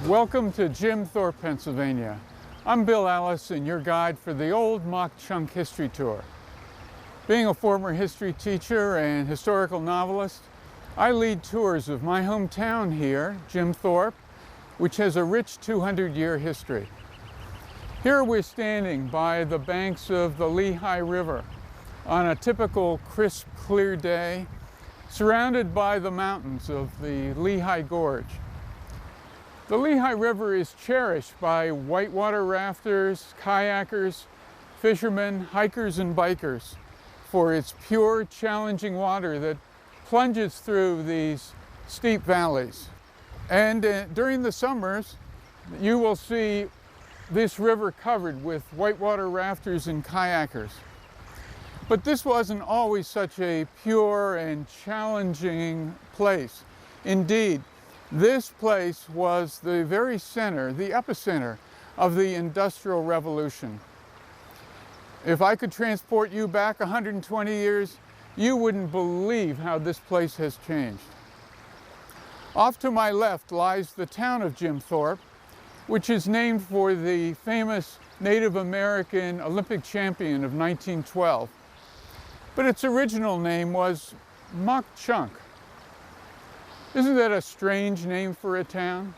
Welcome to Jim Thorpe, Pennsylvania. I'm Bill Allison, your guide for the old Mauch Chunk History Tour. Being a former history teacher and historical novelist, I lead tours of my hometown here, Jim Thorpe, which has a rich 200-year history. Here we're standing by the banks of the Lehigh River on a typical crisp, clear day, surrounded by the mountains of the Lehigh Gorge. The Lehigh River is cherished by whitewater rafters, kayakers, fishermen, hikers, and bikers for its pure, challenging water that plunges through these steep valleys. And during the summers, you will see this river covered with whitewater rafters and kayakers. But this wasn't always such a pure and challenging place. Indeed, this place was the very center, the epicenter of the Industrial Revolution. If I could transport you back 120 years, you wouldn't believe how this place has changed. Off to my left lies the town of Jim Thorpe, which is named for the famous Native American Olympic champion of 1912. But its original name was Mauch Chunk. Isn't that a strange name for a town?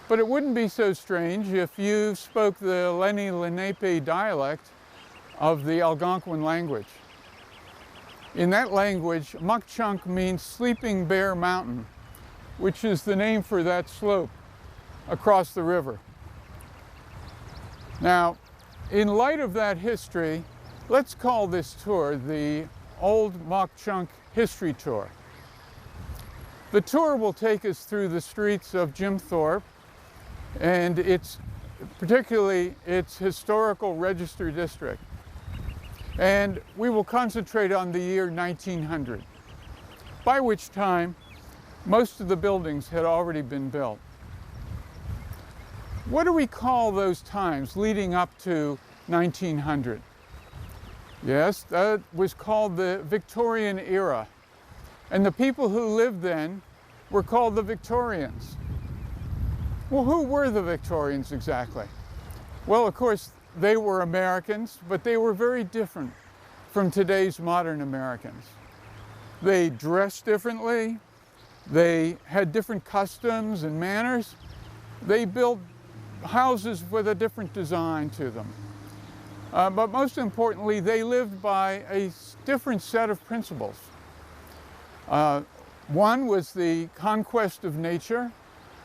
But it wouldn't be so strange if you spoke the Lenni Lenape dialect of the Algonquin language. In that language, Mauch Chunk means Sleeping Bear Mountain, which is the name for that slope across the river. Now, in light of that history, let's call this tour the Old Mauch Chunk History Tour. The tour will take us through the streets of Jim Thorpe and particularly its historical register district. And we will concentrate on the year 1900, by which time most of the buildings had already been built. What do we call those times leading up to 1900? Yes, that was called the Victorian era. And the people who lived then were called the Victorians. Well, who were the Victorians exactly? Well, of course, they were Americans, but they were very different from today's modern Americans. They dressed differently, they had different customs and manners, they built houses with a different design to them. But most importantly, they lived by a different set of principles. One was the conquest of nature,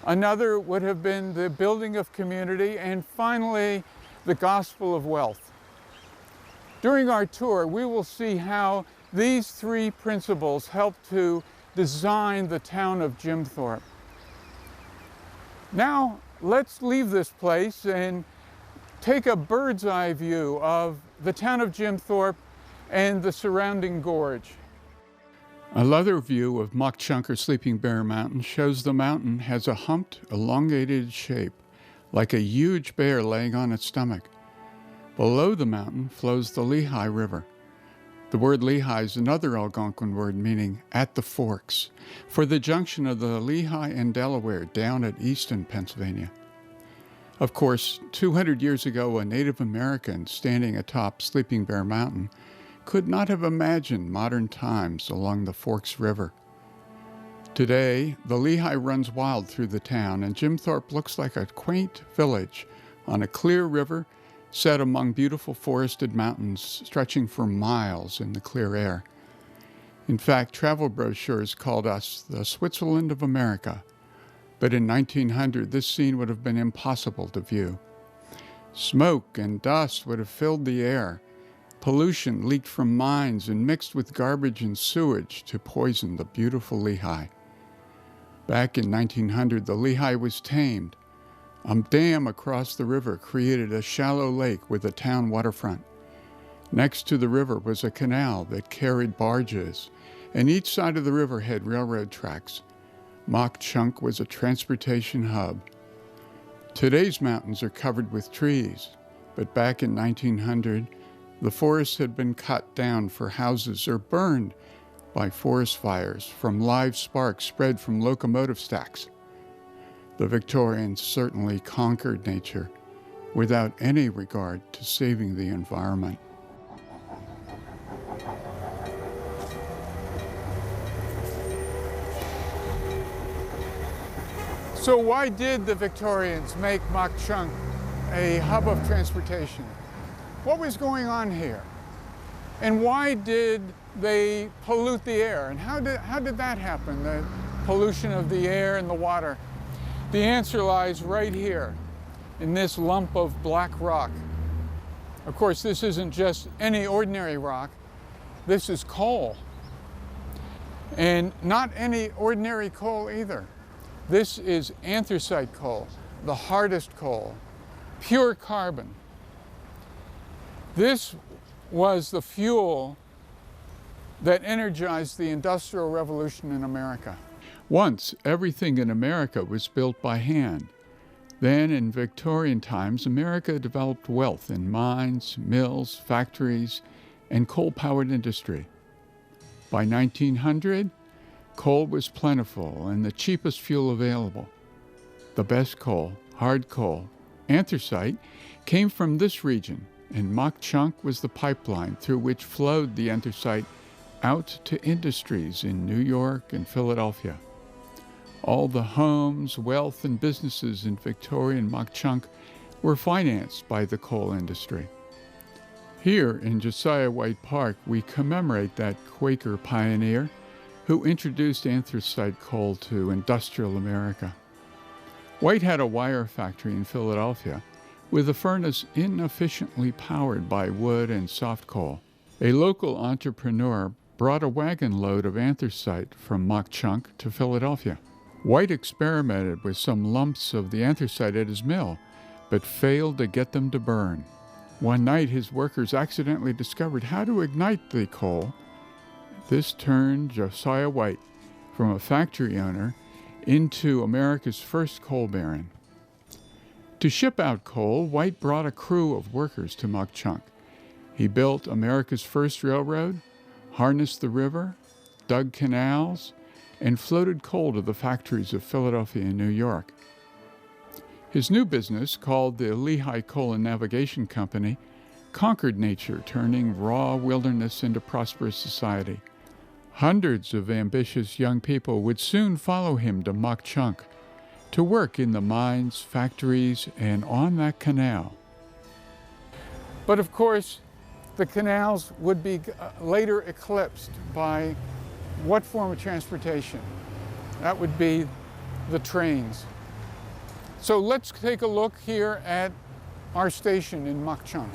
another would have been the building of community, and finally, the gospel of wealth. During our tour, we will see how these three principles helped to design the town of Jim Thorpe. Now, let's leave this place and take a bird's eye view of the town of Jim Thorpe and the surrounding gorge. Another view of Mauch Chunk or Sleeping Bear Mountain shows the mountain has a humped, elongated shape, like a huge bear laying on its stomach. Below the mountain flows the Lehigh River. The word Lehigh is another Algonquin word meaning at the forks, for the junction of the Lehigh and Delaware down at Easton, Pennsylvania. Of course, 200 years ago, a Native American standing atop Sleeping Bear Mountain could not have imagined modern times along the Forks River. Today, the Lehigh runs wild through the town, and Jim Thorpe looks like a quaint village on a clear river set among beautiful forested mountains stretching for miles in the clear air. In fact, travel brochures called us the Switzerland of America, but in 1900, this scene would have been impossible to view. Smoke and dust would have filled the air. Pollution leaked from mines and mixed with garbage and sewage to poison the beautiful Lehigh. Back in 1900, the Lehigh was tamed. A dam across the river created a shallow lake with a town waterfront. Next to the river was a canal that carried barges, and each side of the river had railroad tracks. Mauch Chunk was a transportation hub. Today's mountains are covered with trees, but back in 1900, the forests had been cut down for houses or burned by forest fires from live sparks spread from locomotive stacks. The Victorians certainly conquered nature without any regard to saving the environment. So why did the Victorians make Mauch Chunk a hub of transportation? What was going on here? And why did they pollute the air? And how did that happen, the pollution of the air and the water? The answer lies right here, in this lump of black rock. Of course, this isn't just any ordinary rock. This is coal. And not any ordinary coal either. This is anthracite coal, the hardest coal, pure carbon. This was the fuel that energized the Industrial Revolution in America. Once, everything in America was built by hand. Then, in Victorian times, America developed wealth in mines, mills, factories, and coal-powered industry. By 1900, coal was plentiful and the cheapest fuel available. The best coal, hard coal, anthracite, came from this region, and Mauch Chunk was the pipeline through which flowed the anthracite out to industries in New York and Philadelphia. All the homes, wealth, and businesses in Victorian Mauch Chunk were financed by the coal industry. Here in Josiah White Park, we commemorate that Quaker pioneer who introduced anthracite coal to industrial America. White had a wire factory in Philadelphia with a furnace inefficiently powered by wood and soft coal. A local entrepreneur brought a wagon load of anthracite from Mauch Chunk to Philadelphia. White experimented with some lumps of the anthracite at his mill, but failed to get them to burn. One night, his workers accidentally discovered how to ignite the coal. This turned Josiah White from a factory owner into America's first coal baron. To ship out coal, White brought a crew of workers to Mauch Chunk. He built America's first railroad, harnessed the river, dug canals, and floated coal to the factories of Philadelphia and New York. His new business, called the Lehigh Coal and Navigation Company, conquered nature, turning raw wilderness into prosperous society. Hundreds of ambitious young people would soon follow him to Mauch Chunk to work in the mines, factories, and on that canal. But of course, the canals would be later eclipsed by what form of transportation? That would be the trains. So let's take a look here at our station in Mauch Chunk.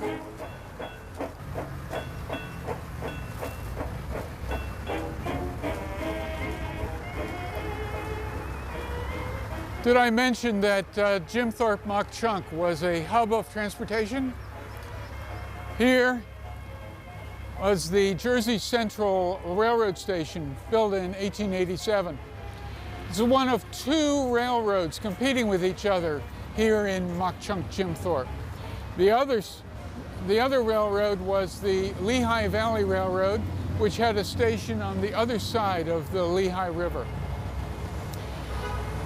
Did I mention that Jim Thorpe Mauch Chunk was a hub of transportation? Here was the Jersey Central Railroad Station, built in 1887. It's one of two railroads competing with each other here in Mauch Chunk, Jim Thorpe. The other railroad was the Lehigh Valley Railroad, which had a station on the other side of the Lehigh River.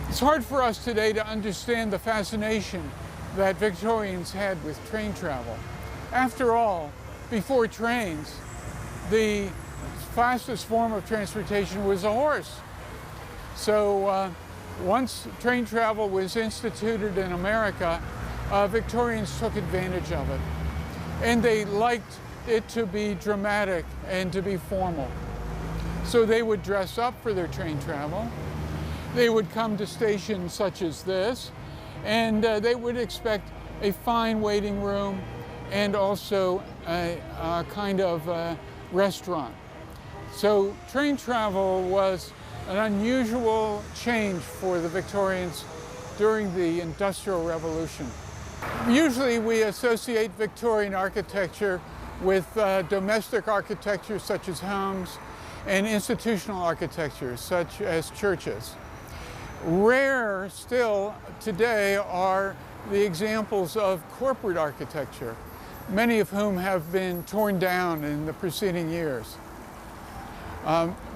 It's hard for us today to understand the fascination that Victorians had with train travel. After all, before trains, the fastest form of transportation was a horse. So once train travel was instituted in America, Victorians took advantage of it. And they liked it to be dramatic and to be formal. So they would dress up for their train travel. They would come to stations such as this, and they would expect a fine waiting room and also a kind of restaurant. So train travel was an unusual change for the Victorians during the Industrial Revolution. Usually we associate Victorian architecture with domestic architecture such as homes and institutional architecture such as churches. Rare still today are the examples of corporate architecture, many of whom have been torn down in the preceding years.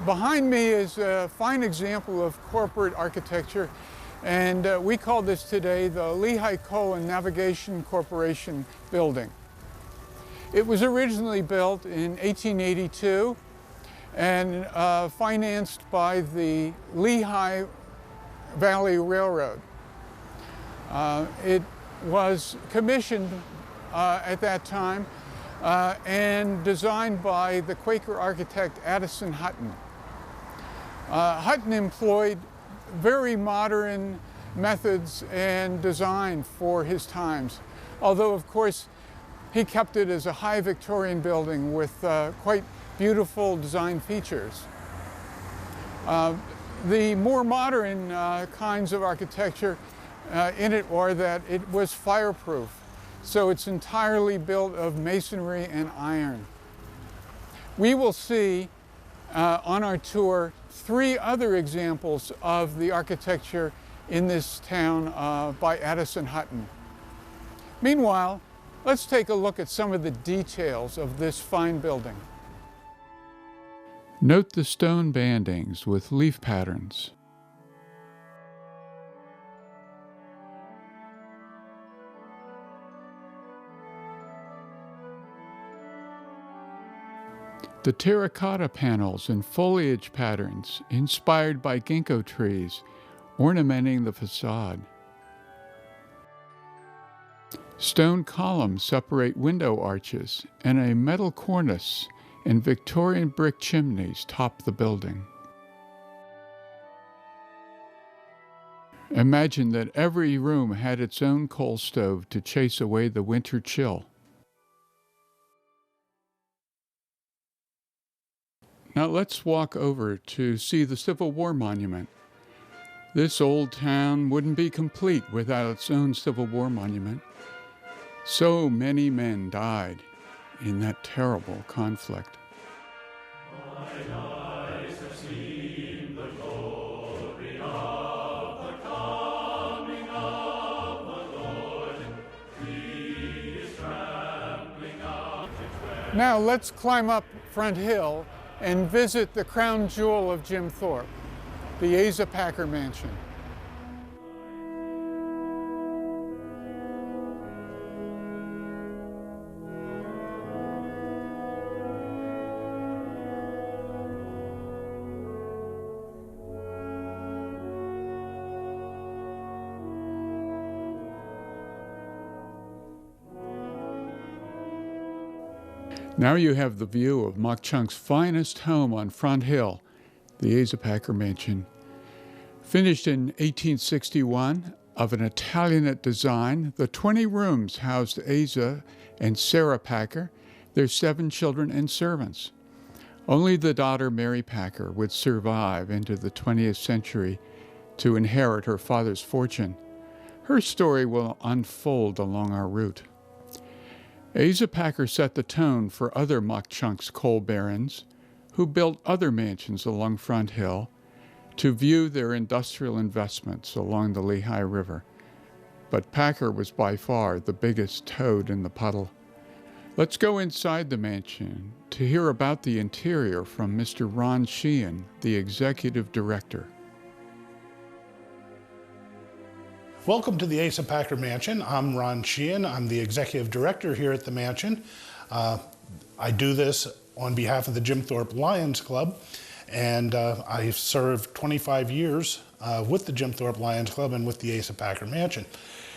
Behind me is a fine example of corporate architecture, and we call this today the Lehigh Coal and Navigation Corporation building. It was originally built in 1882 and financed by the Lehigh Valley Railroad. It was commissioned at that time and designed by the Quaker architect Addison Hutton. Hutton employed very modern methods and design for his times, although of course he kept it as a high Victorian building with quite beautiful design features. The more modern kinds of architecture in it are that it was fireproof, so it's entirely built of masonry and iron. We will see on our tour 3 other examples of the architecture in this town by Addison Hutton. Meanwhile, let's take a look at some of the details of this fine building. Note the stone bandings with leaf patterns. The terracotta panels and foliage patterns inspired by ginkgo trees ornamenting the facade. Stone columns separate window arches, and a metal cornice and Victorian brick chimneys top the building. Imagine that every room had its own coal stove to chase away the winter chill. Now let's walk over to see the Civil War monument. This old town wouldn't be complete without its own Civil War monument. So many men died in that terrible conflict. Mine eyes have seen the glory of the coming of the Lord. He is trampling out its way. Now let's climb up Front Hill and visit the crown jewel of Jim Thorpe, the Asa Packer Mansion. Now you have the view of Mauch Chunk's finest home on Front Hill, the Asa Packer Mansion. Finished in 1861, of an Italianate design, the 20 rooms housed Asa and Sarah Packer, their 7 children and servants. Only the daughter Mary Packer would survive into the 20th century to inherit her father's fortune. Her story will unfold along our route. Asa Packer set the tone for other Mauch Chunk's coal barons, who built other mansions along Front Hill to view their industrial investments along the Lehigh River. But Packer was by far the biggest toad in the puddle. Let's go inside the mansion to hear about the interior from Mr. Ron Sheehan, the executive director. Welcome to the Asa Packer Mansion. I'm Ron Sheehan. I'm the executive director here at the mansion. I do this on behalf of the Jim Thorpe Lions Club, and I've served 25 years with the Jim Thorpe Lions Club and with the Asa Packer Mansion.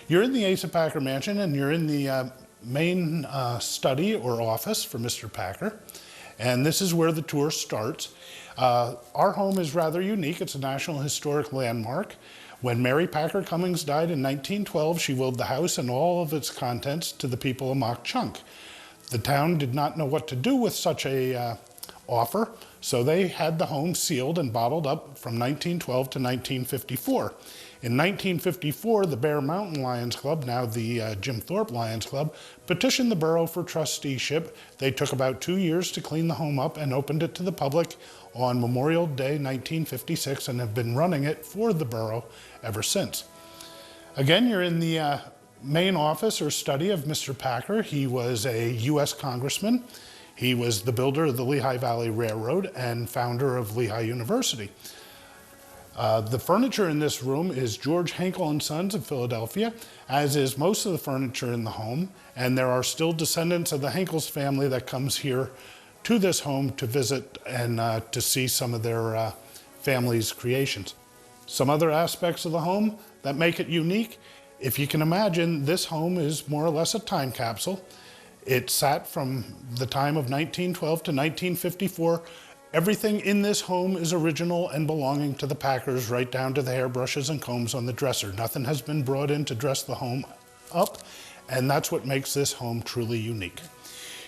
You're in the Asa Packer Mansion, and you're in the main study or office for Mr. Packer, and this is where the tour starts. Our home is rather unique. It's a National Historic Landmark. When Mary Packer Cummings died in 1912, she willed the house and all of its contents to the people of Mauch Chunk. The town did not know what to do with such a offer, so they had the home sealed and bottled up from 1912 to 1954. In 1954, the Bear Mountain Lions Club, now the Jim Thorpe Lions Club, petitioned the borough for trusteeship. They took about 2 years to clean the home up and opened it to the public on Memorial Day 1956 and have been running it for the borough ever since. Again, you're in the main office or study of Mr. Packer. He was a U.S. congressman. He was the builder of the Lehigh Valley Railroad and founder of Lehigh University. The furniture in this room is George Henkel & Sons of Philadelphia, as is most of the furniture in the home, and there are still descendants of the Henkels family that comes here to this home to visit and to see some of their family's creations. Some other aspects of the home that make it unique, if you can imagine, this home is more or less a time capsule. It sat from the time of 1912 to 1954. Everything in this home is original and belonging to the Packers, right down to the hairbrushes and combs on the dresser. Nothing has been brought in to dress the home up, and that's what makes this home truly unique.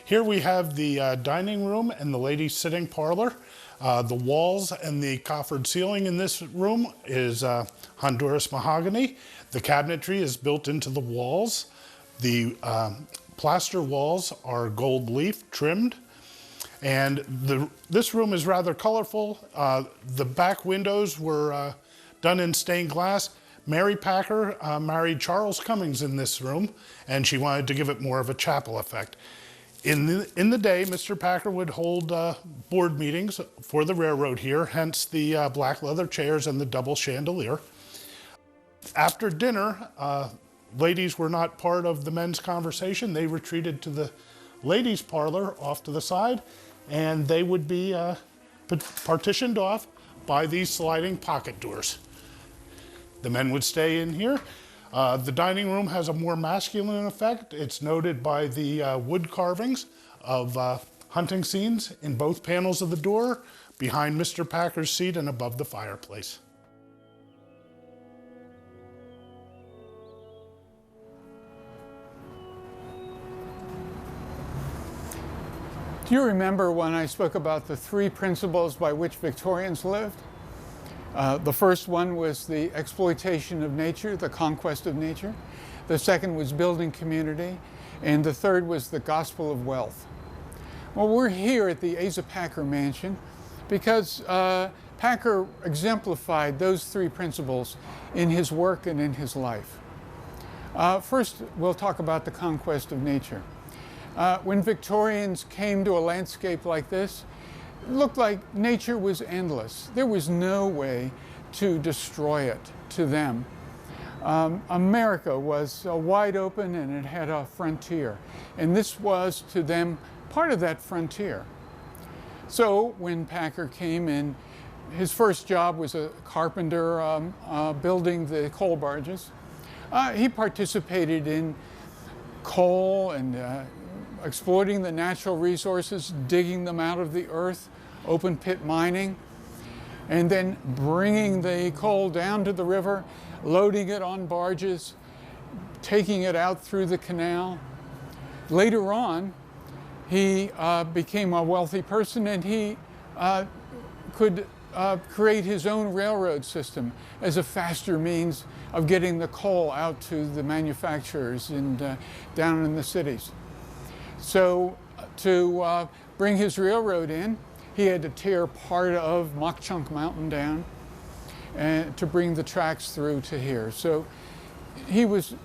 Here we have the dining room and the ladies' sitting parlor. The walls and the coffered ceiling in this room is Honduras mahogany. The cabinetry is built into the walls. The plaster walls are gold leaf trimmed. And this room is rather colorful. The back windows were done in stained glass. Mary Packer married Charles Cummings in this room, and she wanted to give it more of a chapel effect. In the day, Mr. Packer would hold board meetings for the railroad here, hence the black leather chairs and the double chandelier. After dinner, ladies were not part of the men's conversation. They retreated to the ladies' parlor off to the side, and they would be partitioned off by these sliding pocket doors. The men would stay in here. The dining room has a more masculine effect. It's noted by the wood carvings of hunting scenes in both panels of the door, behind Mr. Packer's seat and above the fireplace. Do you remember when I spoke about the three principles by which Victorians lived? The first one was the exploitation of nature, the conquest of nature. The second was building community. And the third was the gospel of wealth. Well, we're here at the Asa Packer Mansion because Packer exemplified those three principles in his work and in his life. First, we'll talk about the conquest of nature. When Victorians came to a landscape like this, it looked like nature was endless. There was no way to destroy it to them. America was wide open and it had a frontier. And this was to them part of that frontier. So when Packer came in, his first job was a carpenter building the coal barges. He participated in coal and exploiting the natural resources, digging them out of the earth, open pit mining, and then bringing the coal down to the river, loading it on barges, taking it out through the canal. Later on, he became a wealthy person, and he could create his own railroad system as a faster means of getting the coal out to the manufacturers and down in the cities. So to bring his railroad in, he had to tear part of Mauch Chunk Mountain down and to bring the tracks through to here. So he was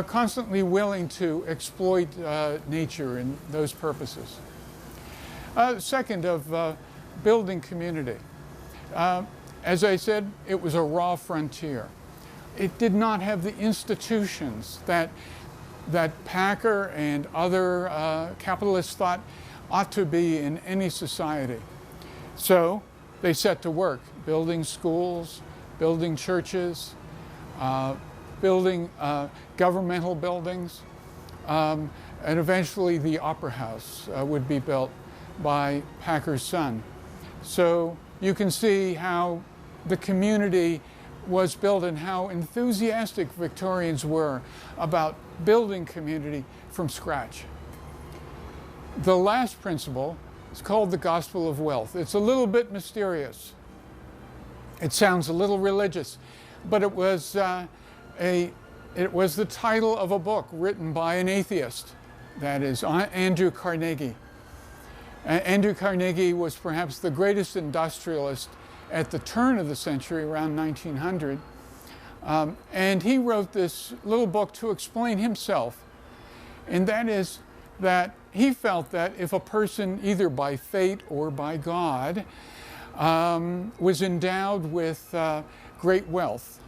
constantly willing to exploit nature in those purposes. Second, of building community. As I said, it was a raw frontier. It did not have the institutions that Packer and other capitalists thought ought to be in any society. So they set to work building schools, building churches, building governmental buildings, and eventually the Opera House would be built by Packer's son. So you can see how the community was built and how enthusiastic Victorians were about building community from scratch. The last principle is called the Gospel of Wealth. It's a little bit mysterious. It sounds a little religious, but it was the title of a book written by an atheist, that is Andrew Carnegie. Andrew Carnegie was perhaps the greatest industrialist at the turn of the century, around 1900. And he wrote this little book to explain himself. And that is that he felt that if a person, either by fate or by God, was endowed with great wealth,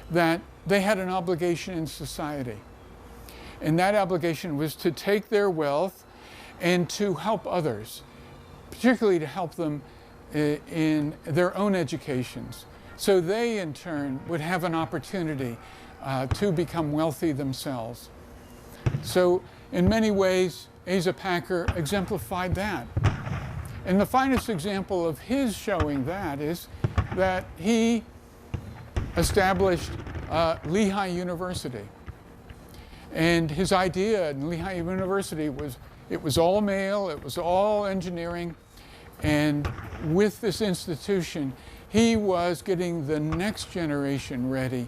that they had an obligation in society. And that obligation was to take their wealth and to help others, particularly to help them in their own educations. So they, in turn, would have an opportunity to become wealthy themselves. So in many ways, Asa Packer exemplified that. And the finest example of his showing that is that he established Lehigh University. And his idea in Lehigh University was, it was all male, it was all engineering, and with this institution, he was getting the next generation ready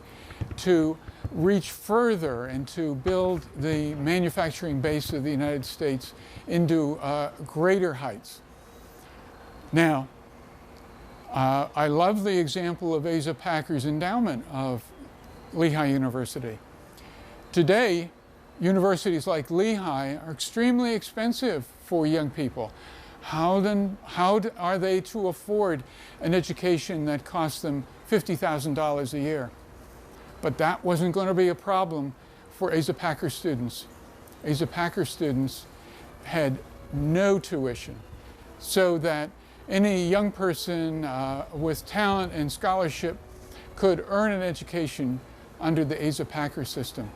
to reach further and to build the manufacturing base of the United States into greater heights. Now, I love the example of Asa Packer's endowment of Lehigh University. Today, universities like Lehigh are extremely expensive for young people. How are they to afford an education that costs them $50,000 a year? But that wasn't going to be a problem for Asa Packer students. Asa Packer students had no tuition, so that any young person with talent and scholarship could earn an education under the Asa Packer system.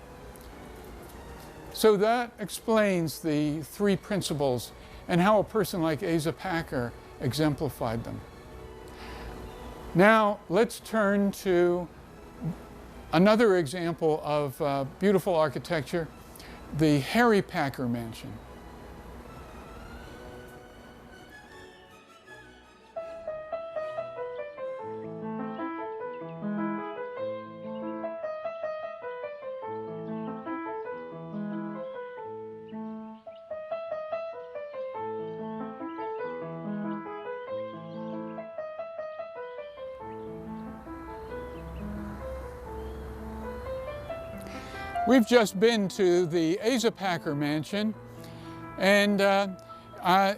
So that explains the three principles and how a person like Asa Packer exemplified them. Now let's turn to another example of beautiful architecture, the Harry Packer Mansion. We've just been to the Asa Packer Mansion, and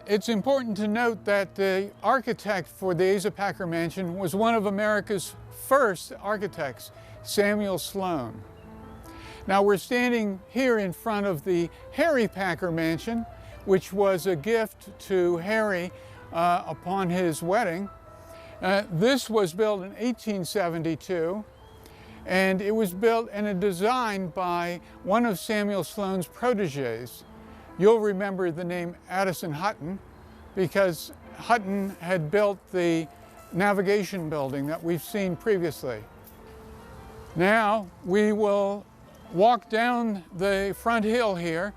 it's important to note that the architect for the Asa Packer Mansion was one of America's first architects, Samuel Sloan. Now we're standing here in front of the Harry Packer Mansion, which was a gift to Harry upon his wedding. This was built in 1872. And it was built and designed by one of Samuel Sloan's proteges. You'll remember the name Addison Hutton, because Hutton had built the navigation building that we've seen previously. Now we will walk down the front hill here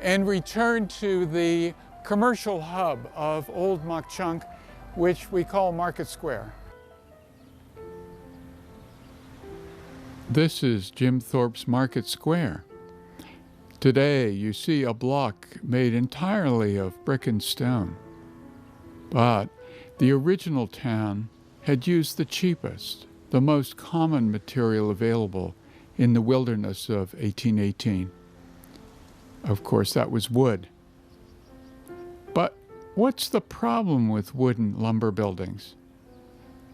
and return to the commercial hub of Old Mauch Chunk, which we call Market Square. This is Jim Thorpe's Market Square. Today you see a block made entirely of brick and stone. But the original town had used the cheapest, the most common material available in the wilderness of 1818. Of course, that was wood. But what's the problem with wooden lumber buildings?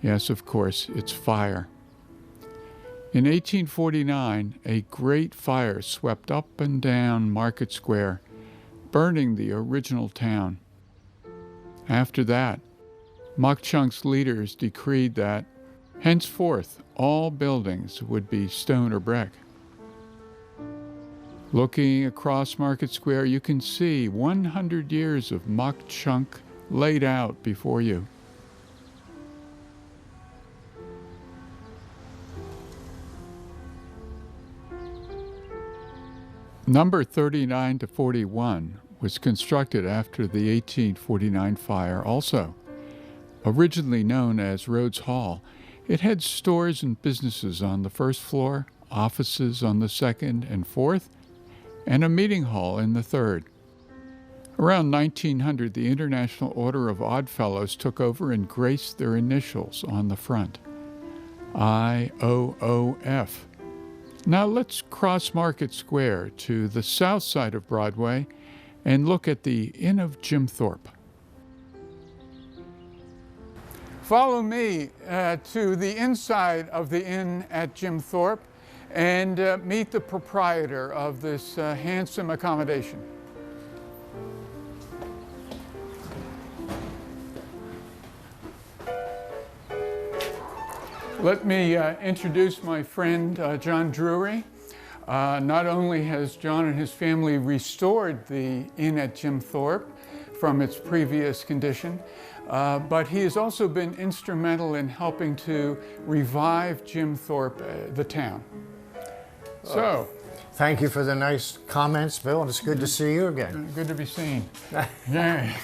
Yes, of course, it's fire. In 1849, a great fire swept up and down Market Square, burning the original town. After that, Mauch Chunk's leaders decreed that henceforth all buildings would be stone or brick. Looking across Market Square, you can see 100 years of Mauch Chunk laid out before you. Number 39 to 41 was constructed after the 1849 fire also. Originally known as Rhodes Hall, it had stores and businesses on the first floor, offices on the second and fourth, and a meeting hall in the third. Around 1900, the International Order of Oddfellows took over and graced their initials on the front, IOOF. Now let's cross Market Square to the south side of Broadway and look at the Inn of Jim Thorpe. Follow me to the inside of the inn at Jim Thorpe and meet the proprietor of this handsome accommodation. Let me introduce my friend John Drury. Not only has John and his family restored the inn at Jim Thorpe from its previous condition, but he has also been instrumental in helping to revive Jim Thorpe, the town. So, thank you for the nice comments, Bill. It's good to see you again. Good to be seen. Yay.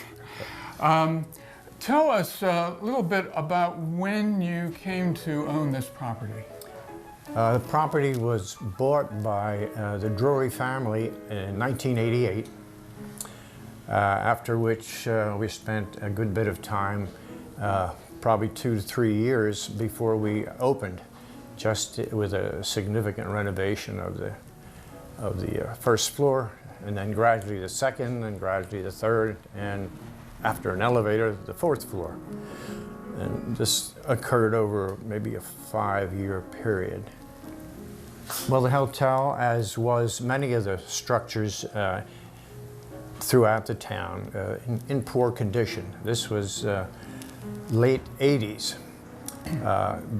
Tell us a little bit about when you came to own this property. The property was bought by the Drury family in 1988, after which we spent a good bit of time, probably 2 to 3 years before we opened, just with a significant renovation of the first floor, and then gradually the second, and gradually the third, and after an elevator, the fourth floor. And this occurred over maybe a 5-year period. Well, the hotel, as was many of the structures throughout the town, in poor condition. This was late 80s,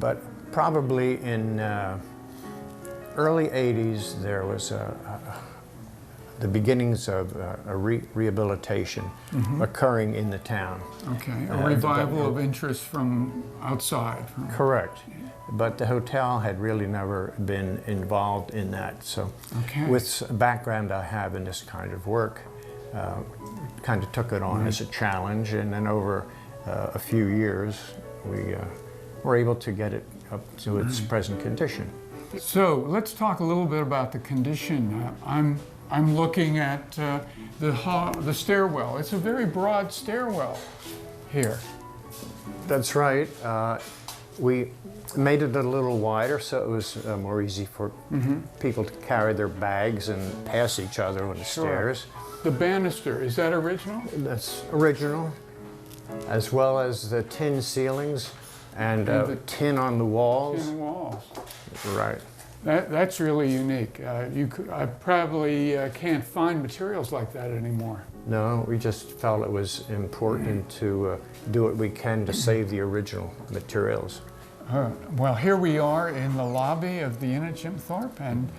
but probably in early 80s there was the beginnings of a rehabilitation occurring in the town. Okay, a revival of interest from outside. Correct. But the hotel had really never been involved in that. So with the background I have in this kind of work, kind of took it on as a challenge, and then over a few years we were able to get it up to its present condition. So let's talk a little bit about the condition. I'm looking at the stairwell. It's a very broad stairwell here. That's right. We made it a little wider so it was more easy for people to carry their bags and pass each other on the stairs. The banister, is that original? That's original, as well as the tin ceilings and tin on the walls. Tin walls. Right. That's really unique. I probably can't find materials like that anymore. No, we just felt it was important to do what we can to save the original materials. Well, here we are in the lobby of the Inn at Jim Thorpe, and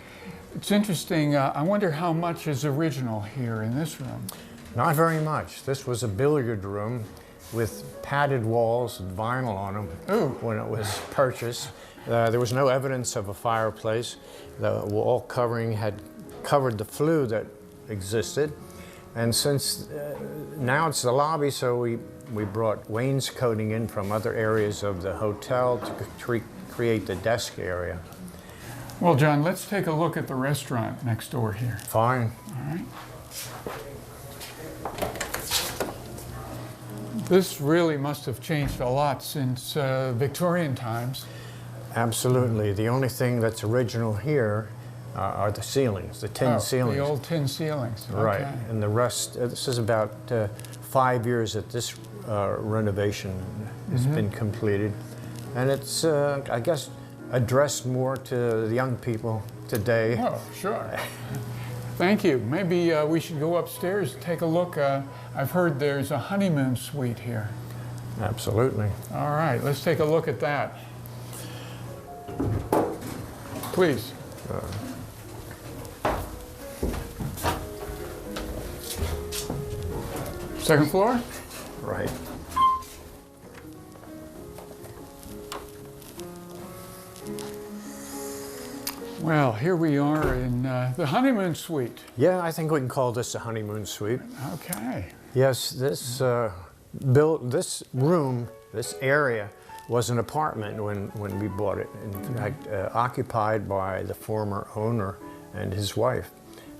it's interesting. I wonder how much is original here in this room. Not very much. This was a billiard room with padded walls and vinyl on them when it was purchased. There was no evidence of a fireplace. The wall covering had covered the flue that existed. And since now it's the lobby, so we brought wainscoting in from other areas of the hotel to create the desk area. Well, John, let's take a look at the restaurant next door here. Fine. All right. This really must have changed a lot since Victorian times. Absolutely. The only thing that's original here are the ceilings, the tin ceilings. The old tin ceilings. Right. Okay. And the rest, this is about 5 years that this renovation has been completed. And it's, I guess, addressed more to the young people today. Oh, sure. Thank you. Maybe we should go upstairs and take a look. I've heard there's a honeymoon suite here. Absolutely. All right, let's take a look at that. Please. Second floor? Right. Well, here we are in the honeymoon suite. Yeah, I think we can call this a honeymoon suite. Okay. Yes, this room, this area, was an apartment when we bought it. In fact, occupied by the former owner and his wife.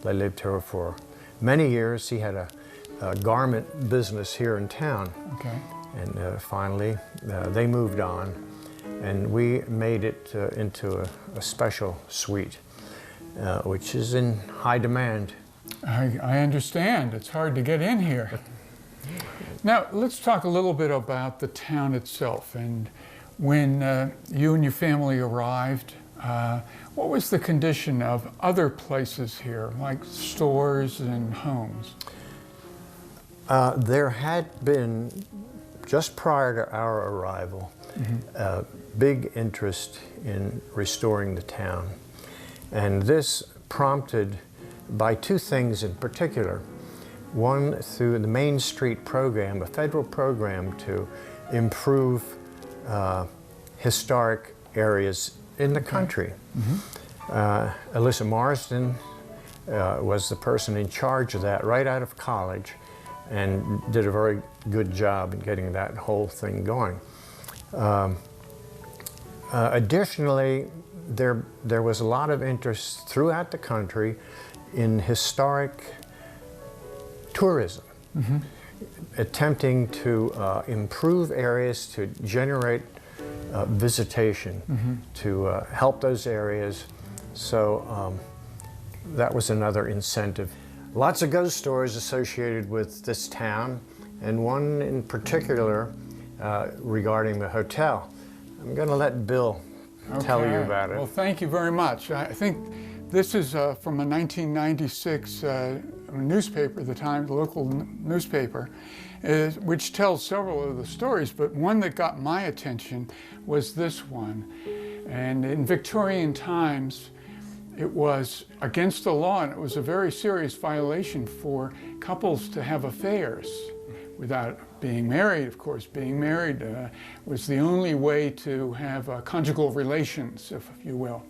They lived here for many years. He had a garment business here in town. Okay. And finally, they moved on, and we made it into a special suite, which is in high demand. I understand. It's hard to get in here. Now, let's talk a little bit about the town itself. And when you and your family arrived, what was the condition of other places here, like stores and homes? There had been, just prior to our arrival, a big interest in restoring the town. And this prompted by two things in particular. One, through the Main Street program, a federal program to improve historic areas in the country. Alyssa Marsden was the person in charge of that right out of college, and did a very good job in getting that whole thing going. Additionally, there was a lot of interest throughout the country in historic tourism, attempting to improve areas, to generate visitation, to help those areas. So that was another incentive. Lots of ghost stories associated with this town, and one in particular regarding the hotel. I'm going to let Bill tell you about it. Well, thank you very much. I think this is from a 1996 newspaper at the time, the local newspaper, which tells several of the stories, but one that got my attention was this one. And in Victorian times, it was against the law, and it was a very serious violation for couples to have affairs without being married. Of course, being married was the only way to have conjugal relations, if you will.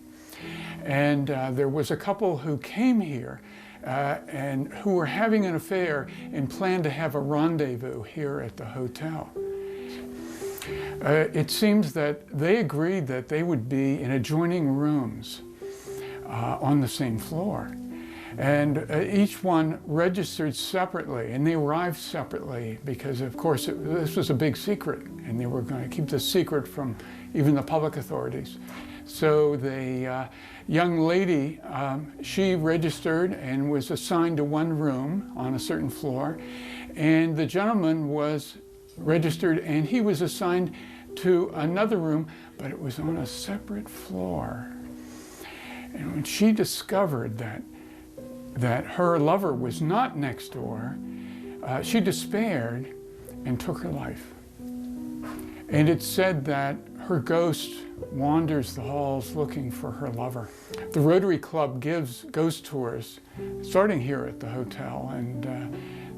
And there was a couple who came here and who were having an affair and planned to have a rendezvous here at the hotel. It seems that they agreed that they would be in adjoining rooms on the same floor. And each one registered separately, and they arrived separately because, of course, this was a big secret, and they were going to keep this secret from even the public authorities. So the young lady, she registered and was assigned to one room on a certain floor, and the gentleman was registered and he was assigned to another room, but it was on a separate floor. And when she discovered that her lover was not next door, she despaired and took her life. And it's said that her ghost wanders the halls looking for her lover. The Rotary Club gives ghost tours starting here at the hotel, and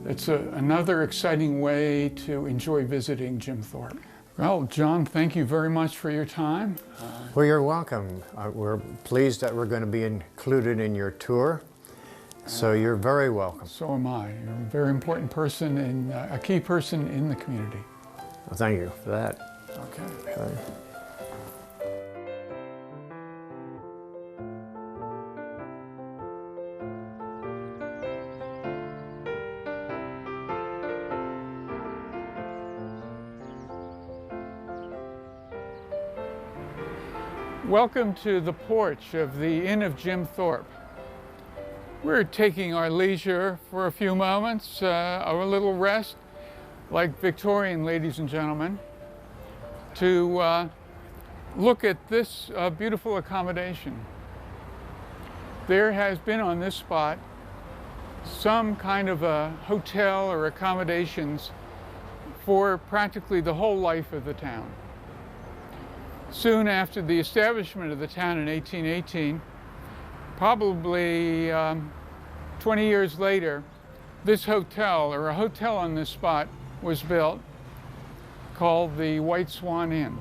it's another exciting way to enjoy visiting Jim Thorpe. Well, John, thank you very much for your time. Well, you're welcome. We're pleased that we're going to be included in your tour, so you're very welcome. So am I. You're a very important person and a key person in the community. Well, thank you for that. Okay. Welcome to the porch of the Inn of Jim Thorpe. We're taking our leisure for a few moments, a little rest, like Victorian ladies and gentlemen, to look at this beautiful accommodation. There has been on this spot some kind of a hotel or accommodations for practically the whole life of the town. Soon after the establishment of the town in 1818, probably 20 years later, this hotel, or a hotel on this spot, was built called the White Swan Inn.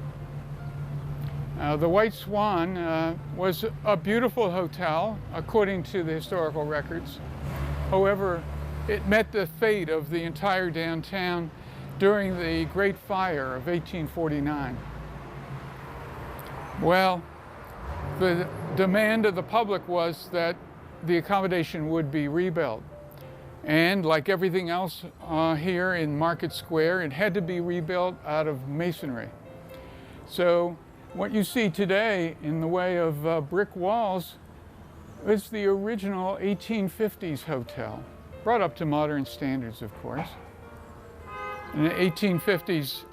The White Swan was a beautiful hotel, according to the historical records. However, it met the fate of the entire downtown during the Great Fire of 1849. Well, the demand of the public was that the accommodation would be rebuilt. And like everything else here in Market Square, it had to be rebuilt out of masonry. So what you see today in the way of brick walls is the original 1850s hotel, brought up to modern standards, of course. In the 1850s,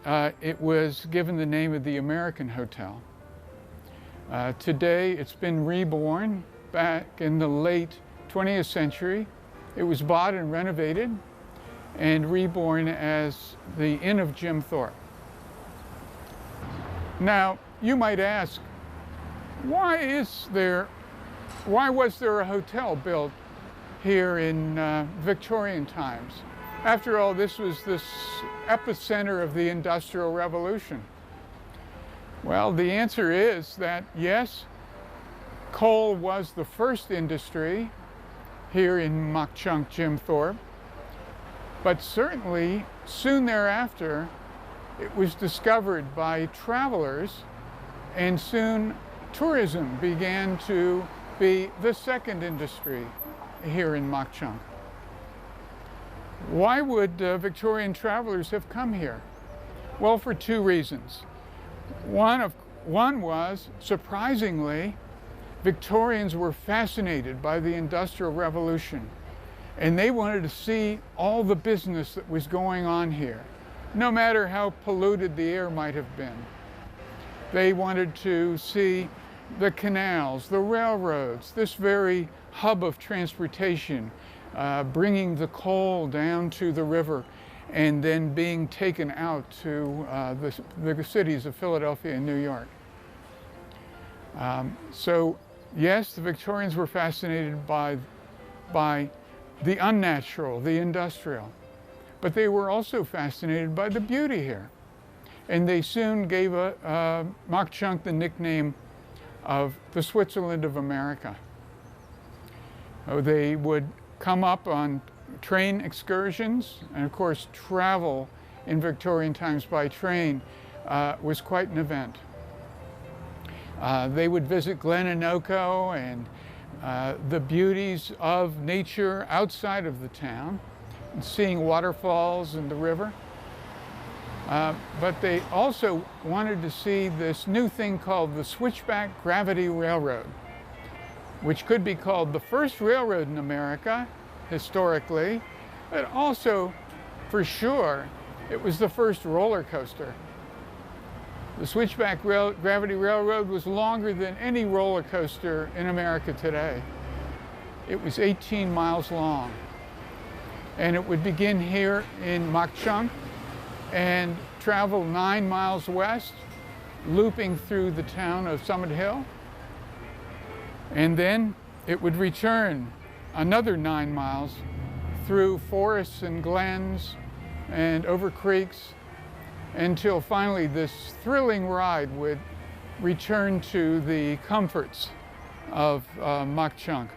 it was given the name of the American Hotel. Today, it's been reborn back in the late 20th century. It was bought and renovated and reborn as the Inn of Jim Thorpe. Now, you might ask, why was there a hotel built here in Victorian times? After all, this was this epicenter of the Industrial Revolution. Well, the answer is that yes, coal was the first industry here in Mauch Chunk, Jim Thorpe, but certainly soon thereafter it was discovered by travelers, and soon tourism began to be the second industry here in Mauch Chunk. Why would Victorian travelers have come here? Well, for two reasons. One was, surprisingly, Victorians were fascinated by the Industrial Revolution, and they wanted to see all the business that was going on here, no matter how polluted the air might have been. They wanted to see the canals, the railroads, this very hub of transportation, bringing the coal down to the river and then being taken out to the cities of Philadelphia and New York. So yes, the Victorians were fascinated by the unnatural, the industrial, but they were also fascinated by the beauty here. And they soon gave Mauch Chunk the nickname of the Switzerland of America. They would come up on train excursions, and of course travel in Victorian times by train was quite an event. They would visit Glenanoco and the beauties of nature outside of the town, and seeing waterfalls and the river. But they also wanted to see this new thing called the Switchback Gravity Railroad, which could be called the first railroad in America, historically, but also, for sure, it was the first roller coaster. The Switchback Gravity Railroad was longer than any roller coaster in America today. It was 18 miles long, and it would begin here in Mauch Chunk and travel 9 miles west, looping through the town of Summit Hill. And then it would return another 9 miles through forests and glens and over creeks until finally this thrilling ride would return to the comforts of Mauch Chunk.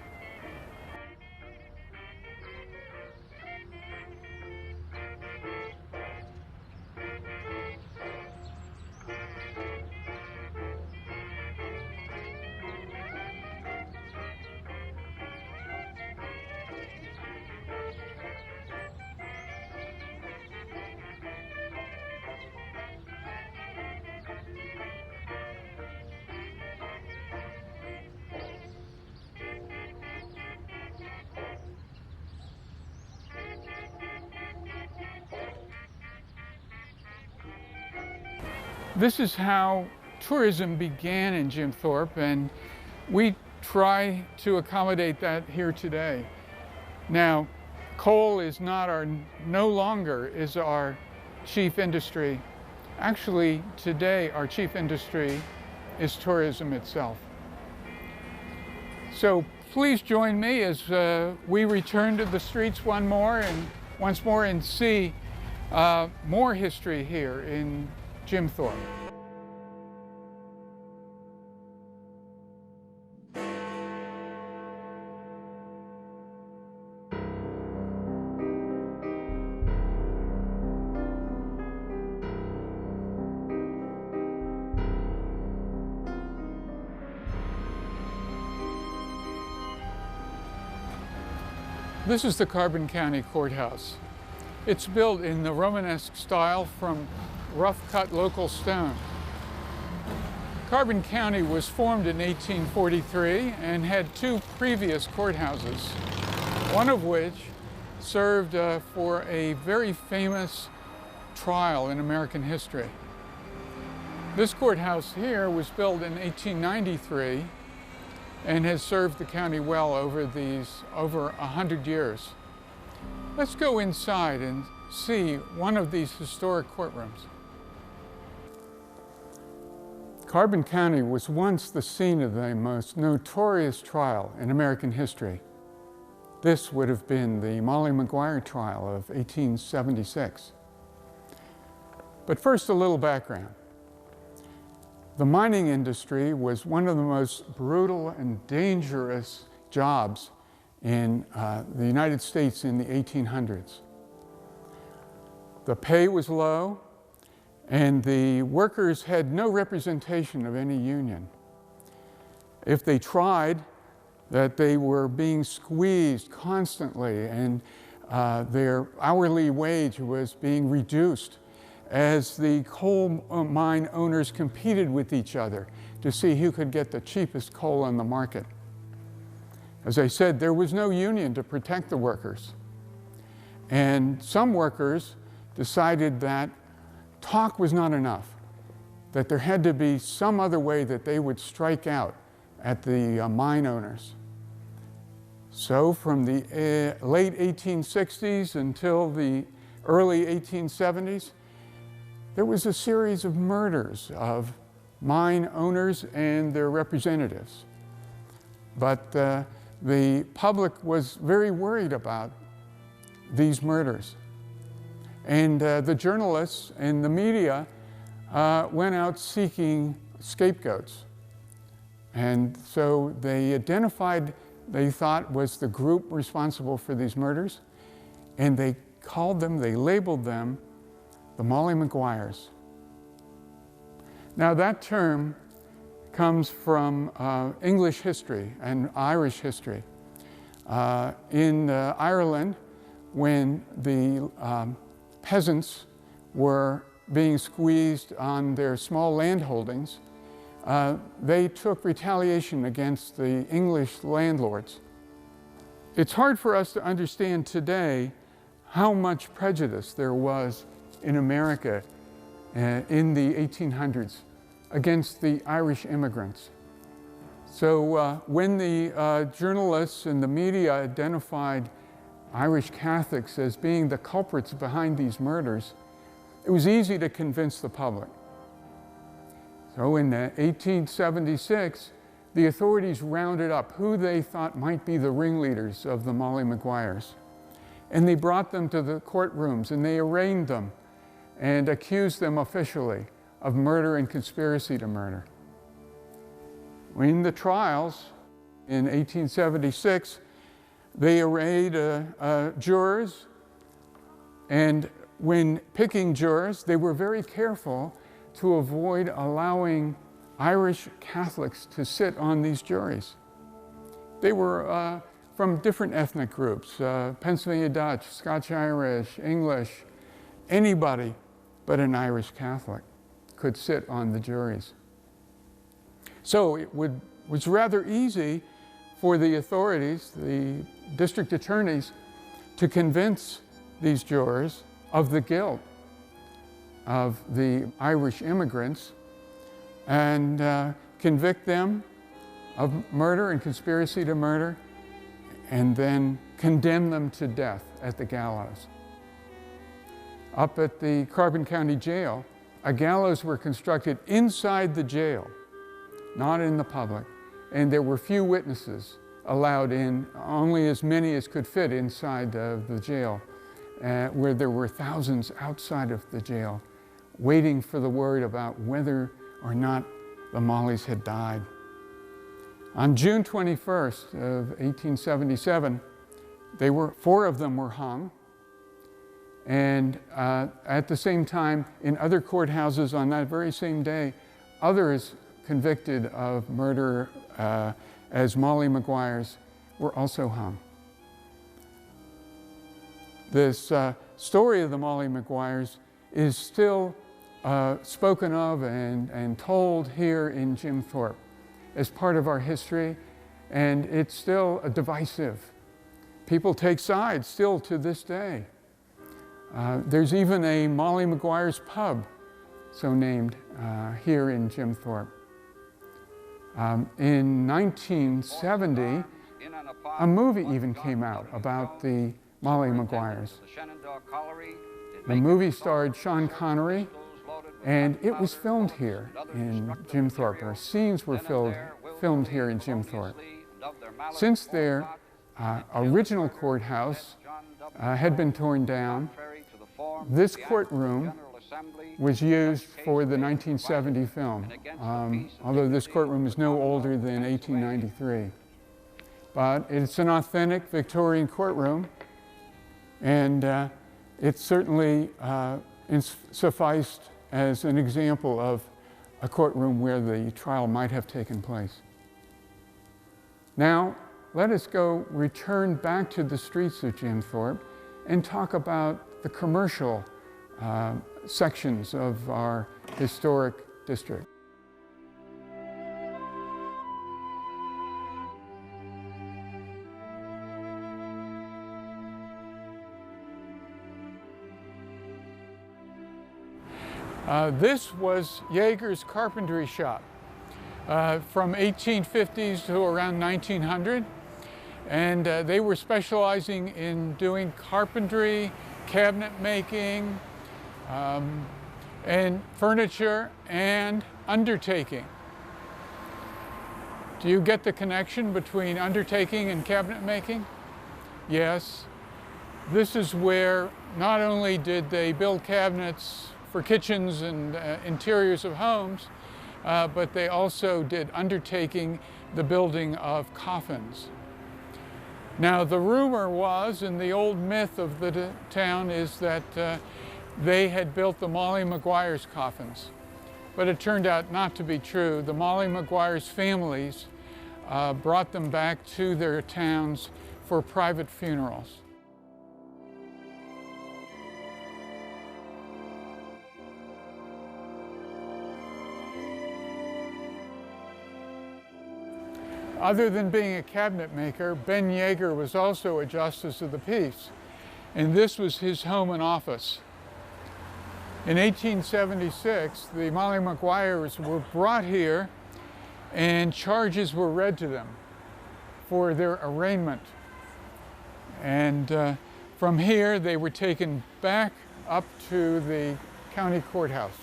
This is how tourism began in Jim Thorpe, and we try to accommodate that here today. Now, coal is no longer is our chief industry. Actually, today our chief industry is tourism itself. So please join me as we return to the streets once more and see more history here in Jim Thorpe. This is the Carbon County Courthouse. It's built in the Romanesque style from rough-cut local stone. Carbon County was formed in 1843 and had two previous courthouses, one of which served for a very famous trial in American history. This courthouse here was built in 1893 and has served the county well over 100 years. Let's go inside and see one of these historic courtrooms. Carbon County was once the scene of the most notorious trial in American history. This would have been the Molly Maguire trial of 1876. But first, a little background. The mining industry was one of the most brutal and dangerous jobs in the United States in the 1800s. The pay was low, and the workers had no representation of any union. If they tried, that they were being squeezed constantly, and their hourly wage was being reduced as the coal mine owners competed with each other to see who could get the cheapest coal on the market. As I said, there was no union to protect the workers. And some workers decided that talk was not enough, that there had to be some other way that they would strike out at the mine owners. So from the late 1860s until the early 1870s, there was a series of murders of mine owners and their representatives. But the public was very worried about these murders. And the journalists and the media went out seeking scapegoats. And so they identified, they thought, was the group responsible for these murders. And they called them, they labeled them, the Molly Maguires. Now that term comes from English history and Irish history. In Ireland, when the peasants were being squeezed on their small land holdings, they took retaliation against the English landlords. It's hard for us to understand today how much prejudice there was in America in the 1800s against the Irish immigrants. So when the journalists and the media identified Irish Catholics as being the culprits behind these murders, it was easy to convince the public. So in 1876, the authorities rounded up who they thought might be the ringleaders of the Molly Maguires. And they brought them to the courtrooms and they arraigned them and accused them officially of murder and conspiracy to murder. In the trials in 1876, they arraigned jurors, and when picking jurors, they were very careful to avoid allowing Irish Catholics to sit on these juries. They were from different ethnic groups, Pennsylvania Dutch, Scotch-Irish, English, anybody but an Irish Catholic could sit on the juries. So it was rather easy for the authorities, the district attorneys, to convince these jurors of the guilt of the Irish immigrants and convict them of murder and conspiracy to murder, and then condemn them to death at the gallows. Up at the Carbon County Jail, a gallows were constructed inside the jail, not in the public, and there were few witnesses allowed in, only as many as could fit inside the jail, where there were thousands outside of the jail waiting for the word about whether or not the Mollys had died. On June 21st of 1877, four of them were hung. And at the same time, in other courthouses on that very same day, others convicted of murder as Molly Maguires were also hung. This story of the Molly Maguires is still spoken of and told here in Jim Thorpe as part of our history, and it's still divisive. People take sides still to this day. There's even a Molly Maguire's pub, so named, here in Jim Thorpe. In 1970, a movie even came out about the Molly Maguires. The movie starred Sean Connery, and it was filmed here in Jim Thorpe, or scenes were filmed here in Jim Thorpe. Since their original courthouse had been torn down, this courtroom was used for the 1970 film, although this courtroom is no older than 1893. But it's an authentic Victorian courtroom, and it certainly sufficed as an example of a courtroom where the trial might have taken place. Now, let us return back to the streets of Jim Thorpe and talk about the commercial sections of our historic district. This was Yeagers Carpentry Shop from 1850s to around 1900, and they were specializing in doing carpentry, cabinet making, and furniture and undertaking. Do you get the connection between undertaking and cabinet making? Yes. This is where not only did they build cabinets for kitchens and interiors of homes, but they also did undertaking the building of coffins. Now, the rumor was, and the old myth of the town is that they had built the Molly Maguire's coffins, but it turned out not to be true. The Molly Maguire's families brought them back to their towns for private funerals. Other than being a cabinet maker, Ben Yeager was also a justice of the peace, and this was his home and office. In 1876, the Molly Maguires were brought here and charges were read to them for their arraignment. And from here, they were taken back up to the county courthouse.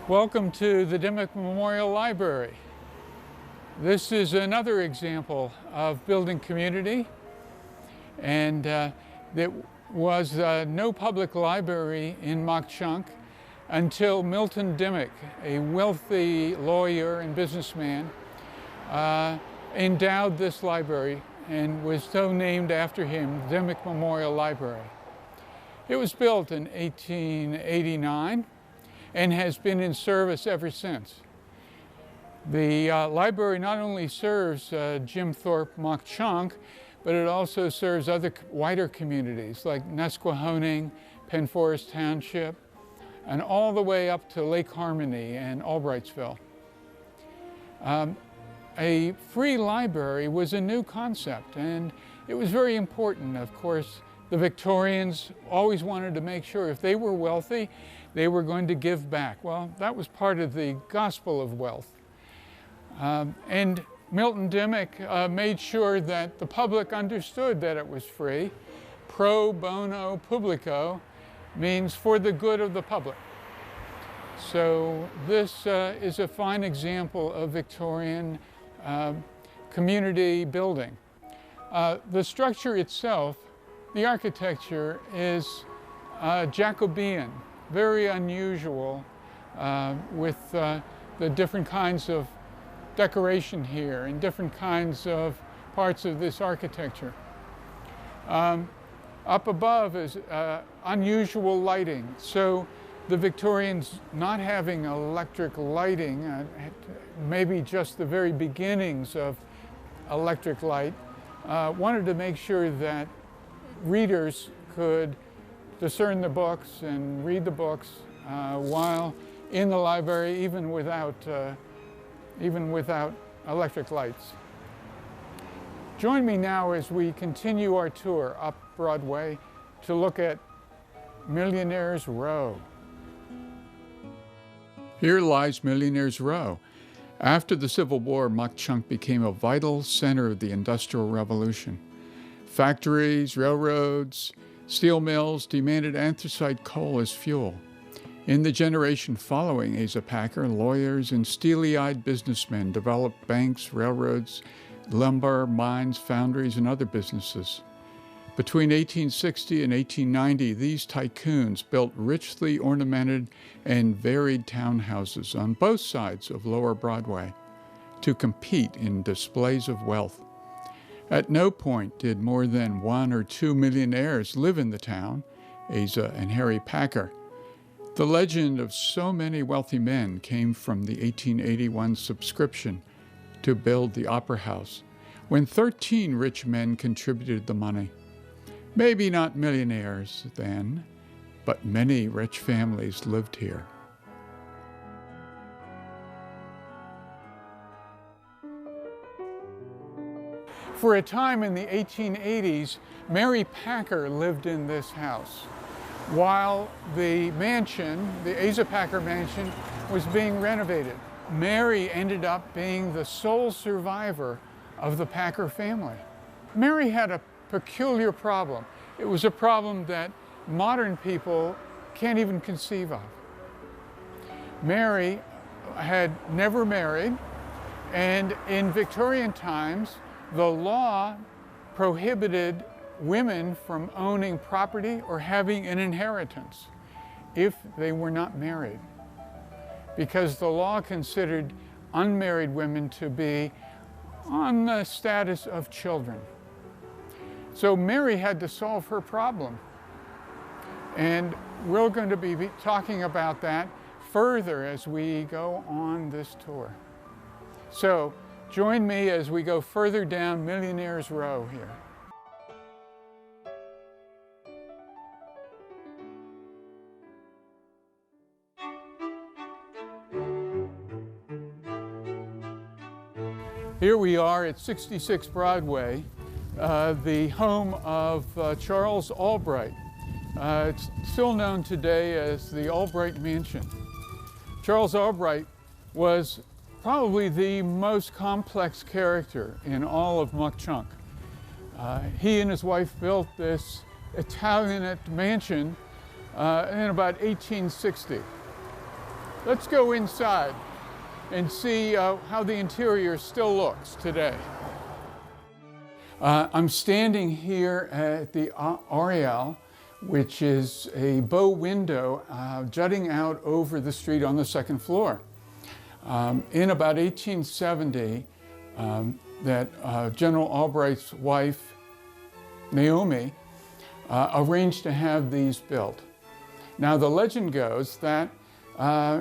Welcome to the Dimmick Memorial Library. This is another example of building community, and there was no public library in Mauch Chunk until Milton Dimmick, a wealthy lawyer and businessman, endowed this library and was so named after him, Dimmick Memorial Library. It was built in 1889 and has been in service ever since. The library not only serves Jim Thorpe, Mauch Chunk, but it also serves other wider communities like Nesquehoning, Penn Forest Township, and all the way up to Lake Harmony and Albrightsville. A free library was a new concept, and it was very important. Of course, the Victorians always wanted to make sure if they were wealthy, they were going to give back. Well, that was part of the gospel of wealth. And Milton Dimmick made sure that the public understood that it was free. Pro bono publico means for the good of the public. So this is a fine example of Victorian community building. The structure itself, the architecture is Jacobean, very unusual with the different kinds of decoration here and different kinds of parts of this architecture. Up above is unusual lighting. So the Victorians, not having electric lighting, maybe just the very beginnings of electric light, wanted to make sure that readers could discern the books and read the books while in the library, even without electric lights. Join me now as we continue our tour up Broadway to look at Millionaires Row. Here lies Millionaires Row. After the Civil War, Mauch Chunk became a vital center of the Industrial Revolution. Factories, railroads, steel mills demanded anthracite coal as fuel. In the generation following Asa Packer, lawyers and steely-eyed businessmen developed banks, railroads, lumber, mines, foundries, and other businesses. Between 1860 and 1890, these tycoons built richly ornamented and varied townhouses on both sides of Lower Broadway to compete in displays of wealth. At no point did more than 1 or 2 millionaires live in the town, Asa and Harry Packer. The legend of so many wealthy men came from the 1881 subscription to build the Opera House, when 13 rich men contributed the money. Maybe not millionaires then, but many rich families lived here. For a time in the 1880s, Mary Packer lived in this house, while the mansion, the Asa Packer Mansion, was being renovated. Mary ended up being the sole survivor of the Packer family. Mary had a peculiar problem. It was a problem that modern people can't even conceive of. Mary had never married, and in Victorian times, the law prohibited women from owning property or having an inheritance if they were not married, because the law considered unmarried women to be on the status of children. So Mary had to solve her problem. And we're going to be talking about that further as we go on this tour. So join me as we go further down Millionaires Row here. Here we are at 66 Broadway, the home of Charles Albright. It's still known today as the Albright Mansion. Charles Albright was probably the most complex character in all of Mauch Chunk. He and his wife built this Italianate mansion in about 1860. Let's go inside and see how the interior still looks today. I'm standing here at the Ariel, which is a bow window jutting out over the street on the second floor. In about 1870, General Albright's wife, Naomi, arranged to have these built. Now the legend goes that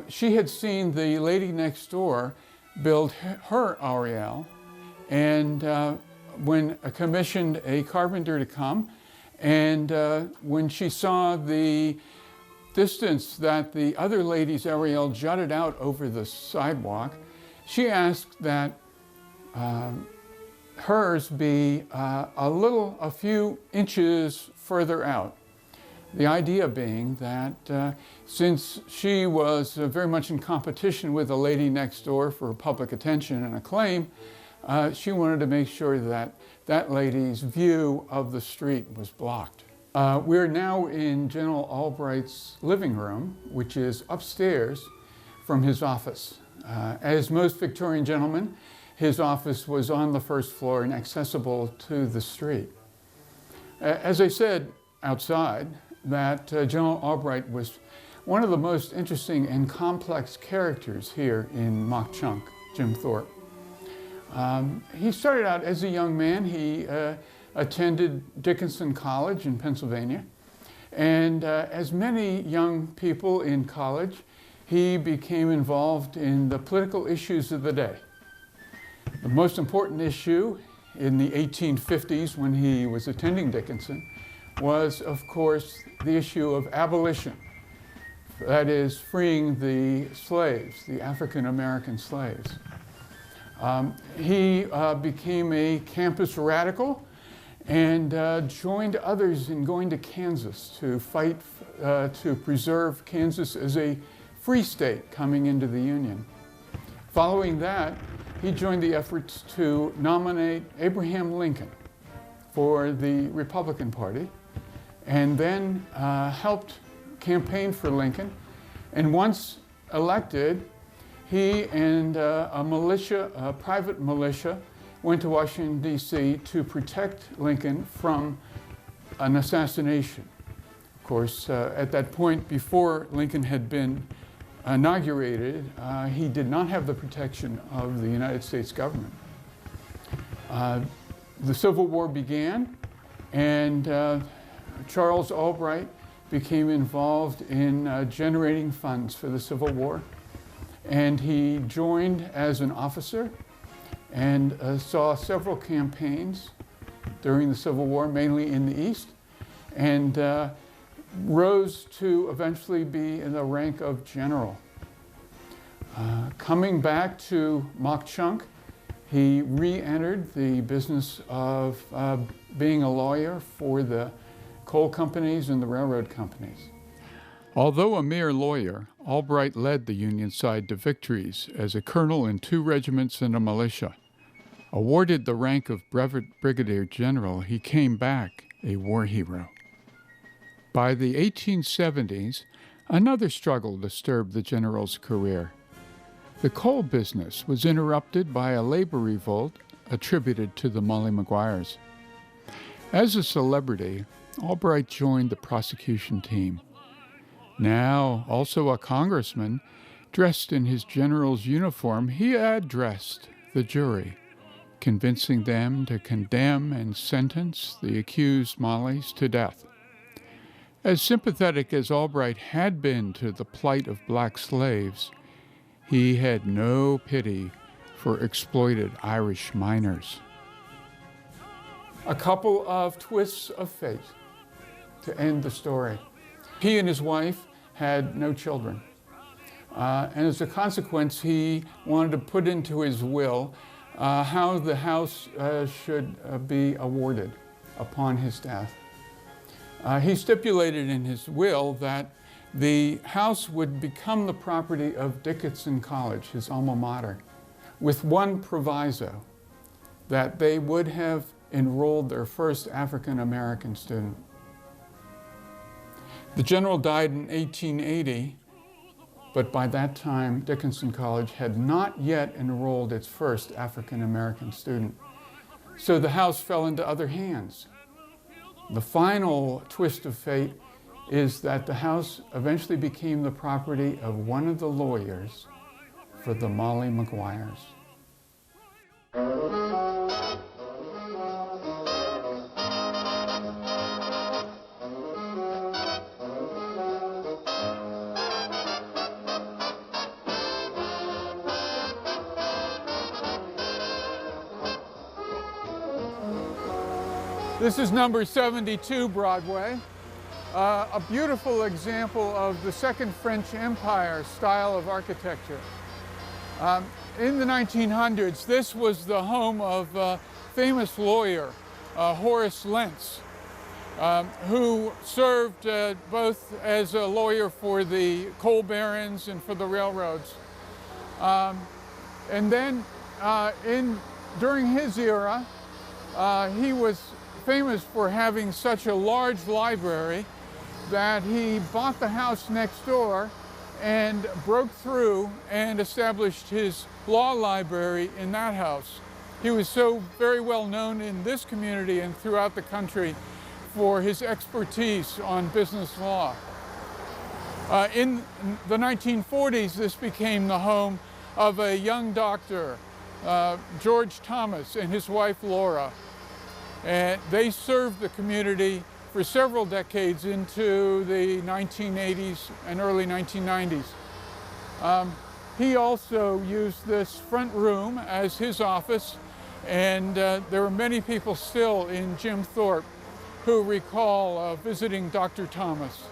she had seen the lady next door build her Ariel, and when commissioned a carpenter to come, and when she saw the distance that the other lady's Ariel jutted out over the sidewalk, she asked that hers be a few inches further out. The idea being that since she was very much in competition with the lady next door for public attention and acclaim, she wanted to make sure that that lady's view of the street was blocked. We're now in General Albright's living room, which is upstairs from his office. As most Victorian gentlemen, his office was on the first floor and accessible to the street. As I said outside, that General Albright was one of the most interesting and complex characters here in Mauch Chunk, Jim Thorpe. He started out as a young man. He attended Dickinson College in Pennsylvania. And as many young people in college, he became involved in the political issues of the day. The most important issue in the 1850s when he was attending Dickinson was, of course, the issue of abolition. That is, freeing the slaves, the African-American slaves. He became a campus radical and joined others in going to Kansas to fight to preserve Kansas as a free state coming into the Union. Following that, he joined the efforts to nominate Abraham Lincoln for the Republican Party, and then helped campaign for Lincoln. And once elected, he and a private militia, went to Washington, D.C. to protect Lincoln from an assassination. Of course, at that point, before Lincoln had been inaugurated, he did not have the protection of the United States government. The Civil War began, and Charles Albright became involved in generating funds for the Civil War. And he joined as an officer and saw several campaigns during the Civil War, mainly in the East, and rose to eventually be in the rank of general. Coming back to Mauch Chunk, he re-entered the business of being a lawyer for the coal companies and the railroad companies. Although a mere lawyer, Albright led the Union side to victories as a colonel in 2 regiments and a militia. Awarded the rank of brevet brigadier general, he came back a war hero. By the 1870s, another struggle disturbed the general's career. The coal business was interrupted by a labor revolt attributed to the Molly Maguires. As a celebrity, Albright joined the prosecution team. Now, also a congressman, dressed in his general's uniform, he addressed the jury, convincing them to condemn and sentence the accused Mollys to death. As sympathetic as Albright had been to the plight of black slaves, he had no pity for exploited Irish miners. A couple of twists of fate to end the story. He and his wife had no children. And as a consequence, he wanted to put into his will how the house should be awarded upon his death. He stipulated in his will that the house would become the property of Dickinson College, his alma mater, with one proviso, that they would have enrolled their first African-American student. The general died in 1880, but by that time, Dickinson College had not yet enrolled its first African-American student. So the house fell into other hands. The final twist of fate is that the house eventually became the property of one of the lawyers for the Molly Maguires. This is number 72 Broadway, a beautiful example of the Second French Empire style of architecture. In the 1900s, this was the home of a famous lawyer, Horace Lentz, who served both as a lawyer for the coal barons and for the railroads. And then during his era, he was famous for having such a large library that he bought the house next door and broke through and established his law library in that house. He was so very well known in this community and throughout the country for his expertise on business law. In the 1940s, this became the home of a young doctor George Thomas and his wife Laura. And they served the community for several decades into the 1980s and early 1990s. He also used this front room as his office, and there are many people still in Jim Thorpe who recall visiting Dr. Thomas.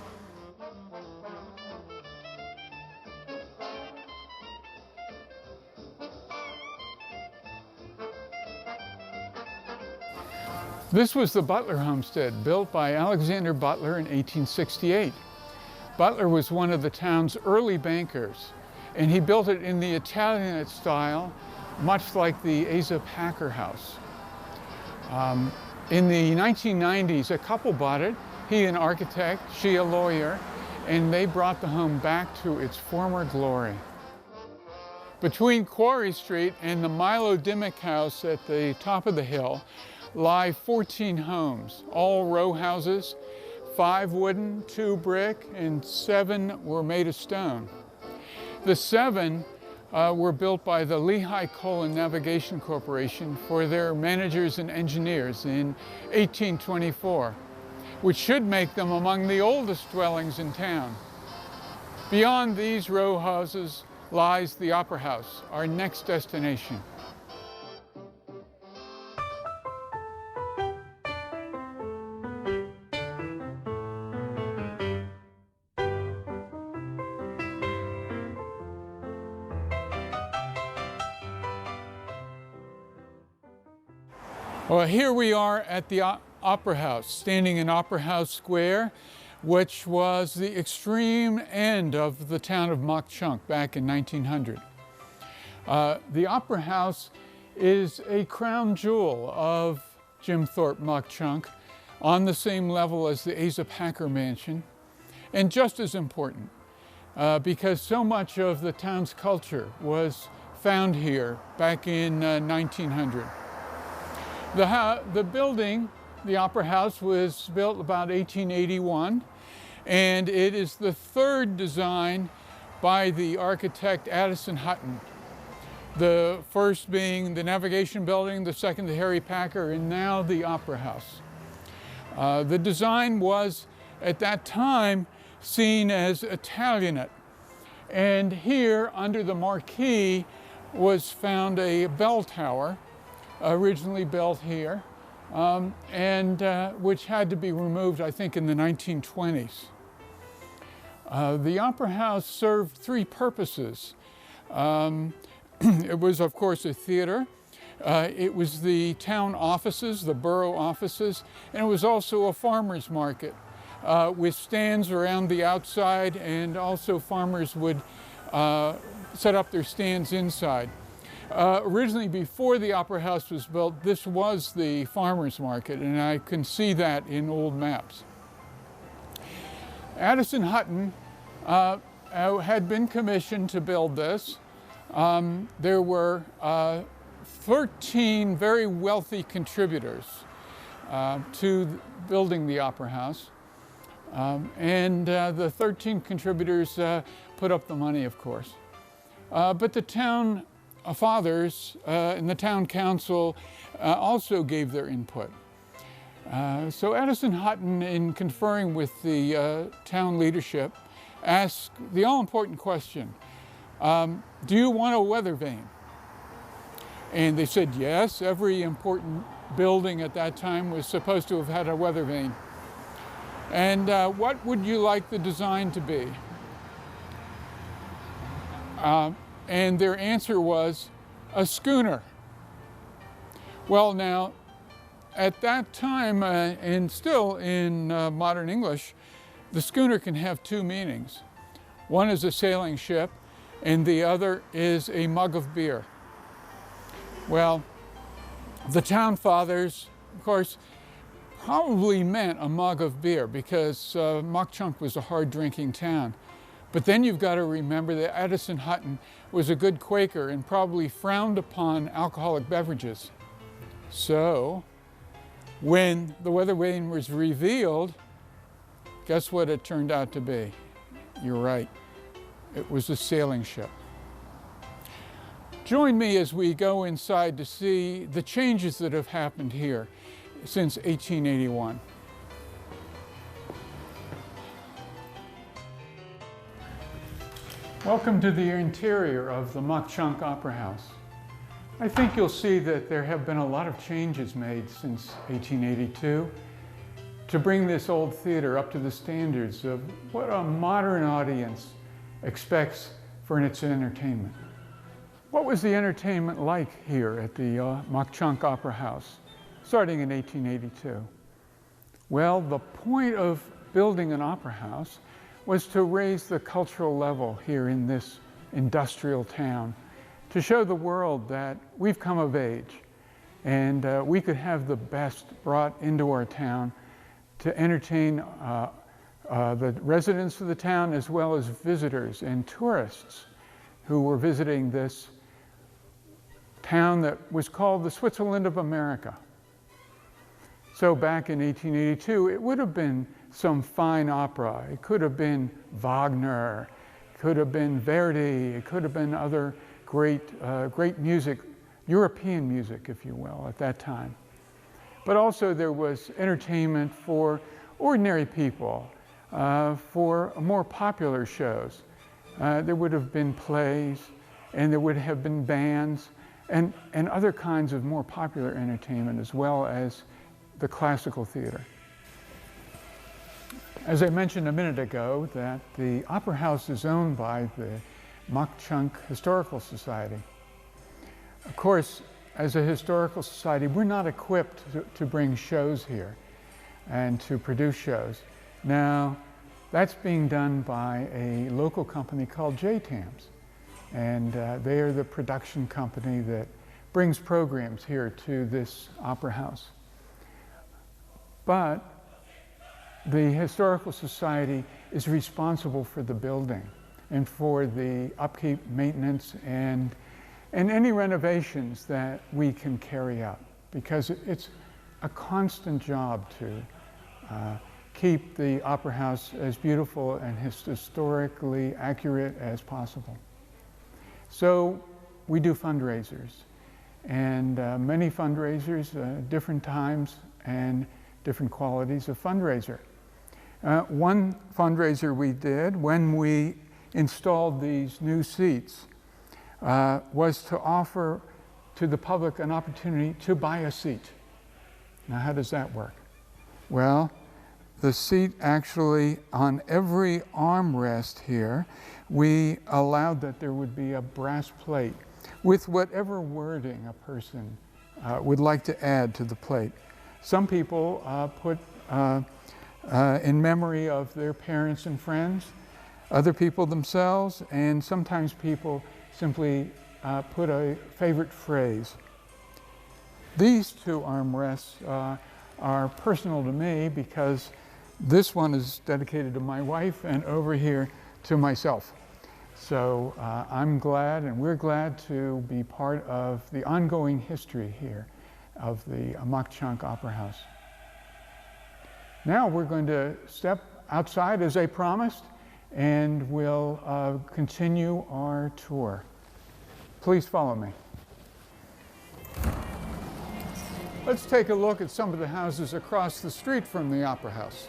This was the Butler homestead, built by Alexander Butler in 1868. Butler was one of the town's early bankers, and he built it in the Italianate style, much like the Asa Packer House. In the 1990s, a couple bought it, he an architect, she a lawyer, and they brought the home back to its former glory. Between Quarry Street and the Milo Dimmick house at the top of the hill lie 14 homes, all row houses, 5 wooden, 2 brick, and 7 were made of stone. The 7 were built by the Lehigh Coal and Navigation Corporation for their managers and engineers in 1824, which should make them among the oldest dwellings in town. Beyond these row houses lies the Opera House, our next destination. Well, here we are at the Opera House, standing in Opera House Square, which was the extreme end of the town of Mauch Chunk back in 1900. The Opera House is a crown jewel of Jim Thorpe Mauch Chunk, on the same level as the Asa Packer Mansion, and just as important because so much of the town's culture was found here back in 1900. The building, the Opera House, was built about 1881, and it is the third design by the architect Addison Hutton. The first being the Navigation Building, the second the Harry Packer, and now the Opera House. The design was, at that time, seen as Italianate. And here, under the marquee, was found a bell tower, originally built here, which had to be removed, I think, in the 1920s. The Opera House served 3 purposes. It was, of course, a theater. It was the town offices, the borough offices, and it was also a farmer's market with stands around the outside, and also farmers would set up their stands inside. Originally, before the Opera House was built, this was the farmer's market, and I can see that in old maps. Addison Hutton had been commissioned to build this. There were 13 very wealthy contributors to building the Opera House. The 13 contributors put up the money, of course. But the town fathers and the town council also gave their input. So Addison Hutton, in conferring with the town leadership, asked the all-important question, do you want a weather vane? And they said yes. Every important building at that time was supposed to have had a weather vane. And what would you like the design to be? And their answer was a schooner. Well, now, at that time, and still in modern English, the schooner can have 2 meanings. One is a sailing ship, and the other is a mug of beer. Well, the town fathers, of course, probably meant a mug of beer, because Mauch Chunk was a hard-drinking town. But then you've got to remember that Addison Hutton was a good Quaker and probably frowned upon alcoholic beverages. So, when the weather vane was revealed, guess what it turned out to be? You're right, it was a sailing ship. Join me as we go inside to see the changes that have happened here since 1881. Welcome to the interior of the Mauch Chunk Opera House. I think you'll see that there have been a lot of changes made since 1882 to bring this old theater up to the standards of what a modern audience expects for its entertainment. What was the entertainment like here at the Mauch Chunk Opera House, starting in 1882? Well, the point of building an opera house was to raise the cultural level here in this industrial town, to show the world that we've come of age and we could have the best brought into our town to entertain the residents of the town as well as visitors and tourists who were visiting this town that was called the Switzerland of America. So back in 1882, it would have been some fine opera. It could have been Wagner, it could have been Verdi, it could have been other great music, European music, if you will, at that time. But also there was entertainment for ordinary people, for more popular shows. There would have been plays, and there would have been bands, and other kinds of more popular entertainment, as well as the classical theater. As I mentioned a minute ago, that the Opera House is owned by the Mauch Chunk Historical Society. Of course, as a historical society, we're not equipped to bring shows here and to produce shows. Now, that's being done by a local company called JTAMS, and they are the production company that brings programs here to this opera house. But the Historical Society is responsible for the building and for the upkeep, maintenance, and any renovations that we can carry out, because it's a constant job to keep the Opera House as beautiful and historically accurate as possible. So we do fundraisers, and many fundraisers, different times and different qualities of fundraiser. One fundraiser we did when we installed these new seats was to offer to the public an opportunity to buy a seat. Now, how does that work? Well, the seat actually, on every armrest here, we allowed that there would be a brass plate with whatever wording a person would like to add to the plate. Some people put in memory of their parents and friends, other people themselves, and sometimes people simply put a favorite phrase. These two armrests are personal to me because this one is dedicated to my wife and over here to myself. So I'm glad, and we're glad to be part of the ongoing history here of the Mauch Chunk Opera House. Now we're going to step outside as I promised, and we'll continue our tour. Please follow me. Let's take a look at some of the houses across the street from the Opera House.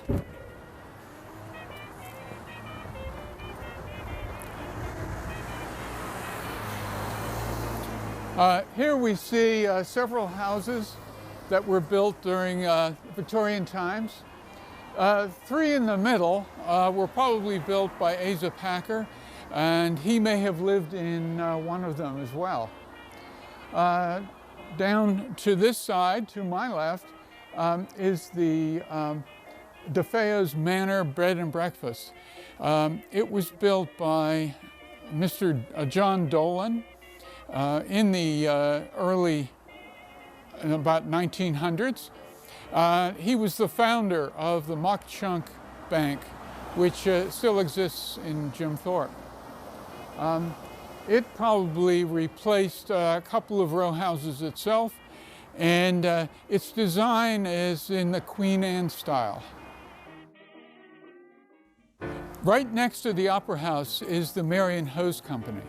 Here we see several houses that were built during Victorian times. Three in the middle were probably built by Asa Packer, and he may have lived in one of them as well. Down to this side, to my left, is the DeFeo's Manor Bread and Breakfast. It was built by Mr. John Dolan in the about 1900s. He was the founder of the Mauch Chunk Bank, which still exists in Jim Thorpe. It probably replaced a couple of row houses itself, and its design is in the Queen Anne style. Right next to the Opera House is the Marion Hose Company.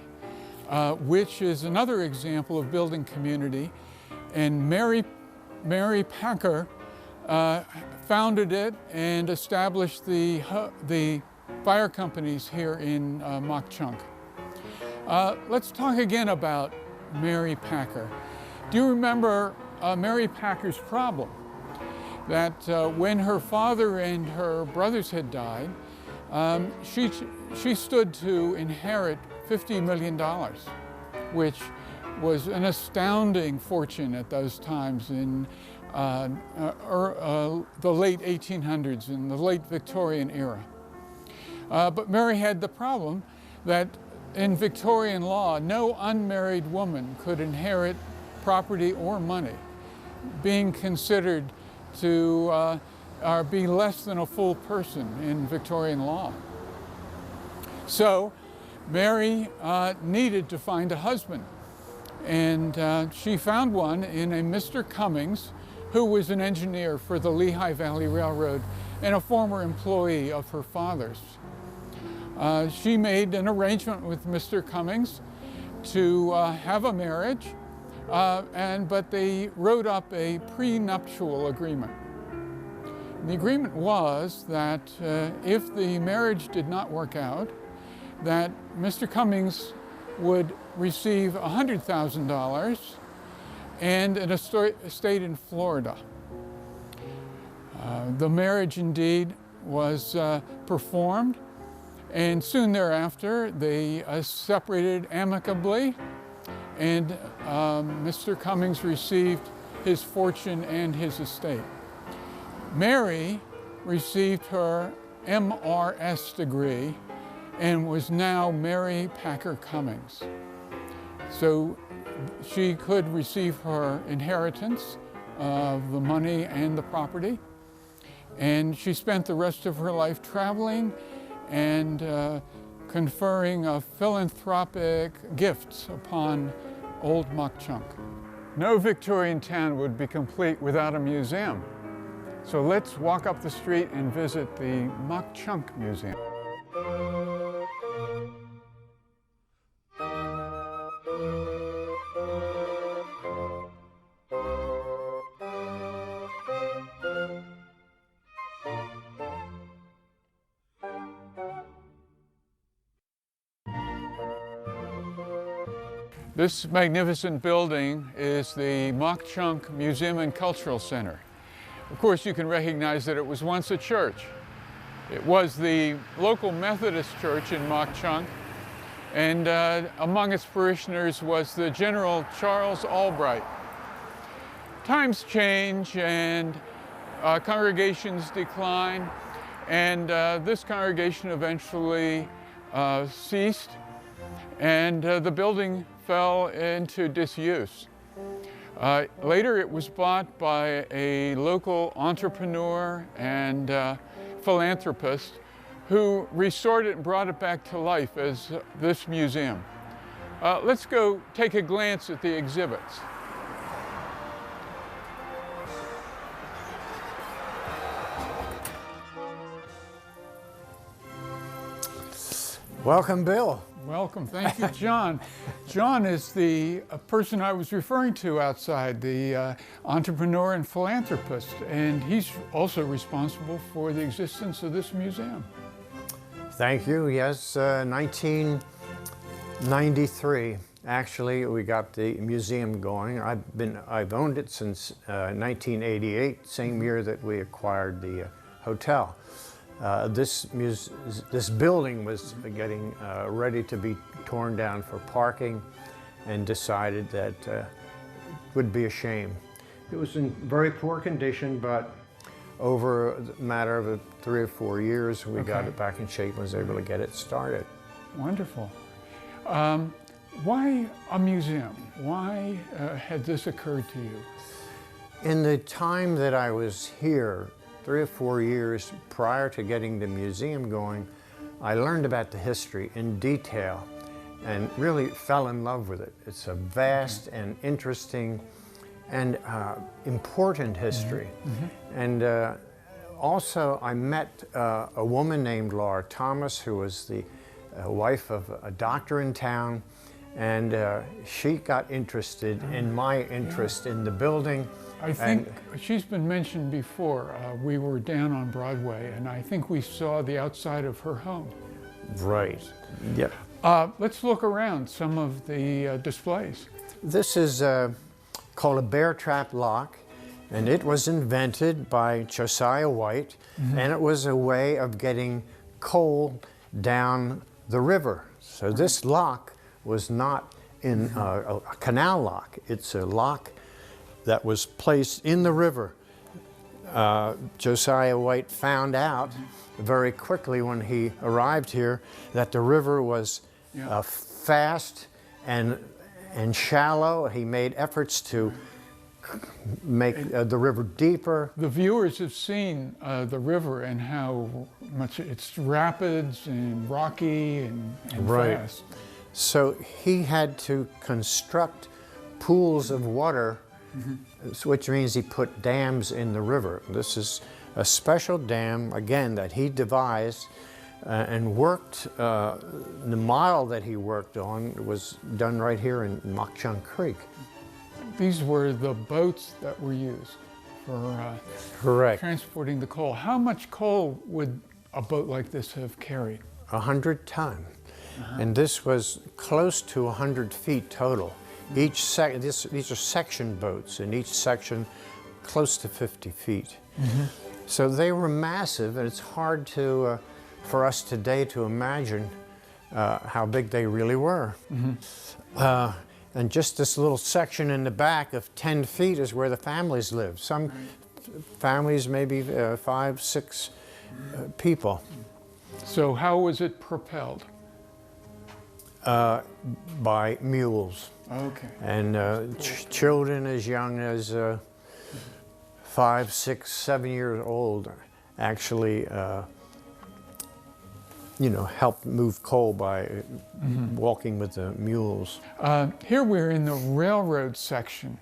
which is another example of building community. And Mary Packer founded it and established the fire companies here in Mauch Chunk. Let's talk again about Mary Packer. Do you remember Mary Packer's problem? That when her father and her brothers had died, she stood to inherit $50 million, which was an astounding fortune at those times in the late 1800s, in the late Victorian era. But Mary had the problem that in Victorian law, no unmarried woman could inherit property or money, being considered to be less than a full person in Victorian law. So Mary needed to find a husband, and she found one in a Mr. Cummings, who was an engineer for the Lehigh Valley Railroad and a former employee of her father's. She made an arrangement with Mr. Cummings to have a marriage, but they wrote up a prenuptial agreement. And the agreement was that if the marriage did not work out, that Mr. Cummings would receive $100,000 and an estate in Florida. The marriage indeed was performed, and soon thereafter they separated amicably, and Mr. Cummings received his fortune and his estate. Mary received her MRS degree and was now Mary Packer Cummings. So she could receive her inheritance of the money and the property, and she spent the rest of her life traveling and conferring philanthropic gifts upon old Mauch Chunk. No Victorian town would be complete without a museum. So let's walk up the street and visit the Mauch Chunk Museum. This magnificent building is the Mauch Chunk Museum and Cultural Center. Of course, you can recognize that it was once a church. It was the local Methodist church in Mauch Chunk, and among its parishioners was the General Charles Albright. Times change and congregations decline, and this congregation eventually ceased, and the building fell into disuse. Later it was bought by a local entrepreneur and philanthropist who restored it and brought it back to life as this museum. Let's go take a glance at the exhibits. Welcome, Bill. Welcome, thank you, John. John is the person I was referring to outside, the entrepreneur and philanthropist, and he's also responsible for the existence of this museum. Thank you. Yes, 1993. Actually, we got the museum going. I've owned it since 1988, same year that we acquired the hotel. This building was getting ready to be torn down for parking, and decided that it would be a shame. It was in very poor condition, but over a matter of 3 or 4 years, we got it back in shape and was able to get it started. Wonderful. Why a museum? Why had this occurred to you? In the time that I was here, 3 or 4 years prior to getting the museum going, I learned about the history in detail and really fell in love with it. It's a vast and interesting and important history. And also I met a woman named Laura Thomas, who was the wife of a doctor in town, and she got interested in my interest in the building. I think she's been mentioned before. We were down on Broadway, and I think we saw the outside of her home. Right. Yep. Let's look around some of the displays. This is called a bear trap lock, and it was invented by Josiah White, and it was a way of getting coal down the river. So this lock was not in a canal lock. It's a lock that was placed in the river. Josiah White found out very quickly when he arrived here that the river was fast and shallow. He made efforts to make the river deeper. The viewers have seen the river and how much it's rapids and rocky and fast. So he had to construct pools of water, which means he put dams in the river. This is a special dam, again, that he devised and worked. The mile that he worked on was done right here in Mauch Chunk Creek. These were the boats that were used for Correct. transporting the coal. How much coal would a boat like this have carried? 100 ton. And this was close to 100 feet total. These are section boats, and each section close to 50 feet. So they were massive, and it's hard to, for us today to imagine how big they really were. And just this little section in the back of 10 feet is where the families lived. Some families, maybe 5, 6 people. So how was it propelled? By mules. Okay. And children as young as 5, 6, 7 years old actually, helped move coal by walking with the mules. Here we're in the railroad section.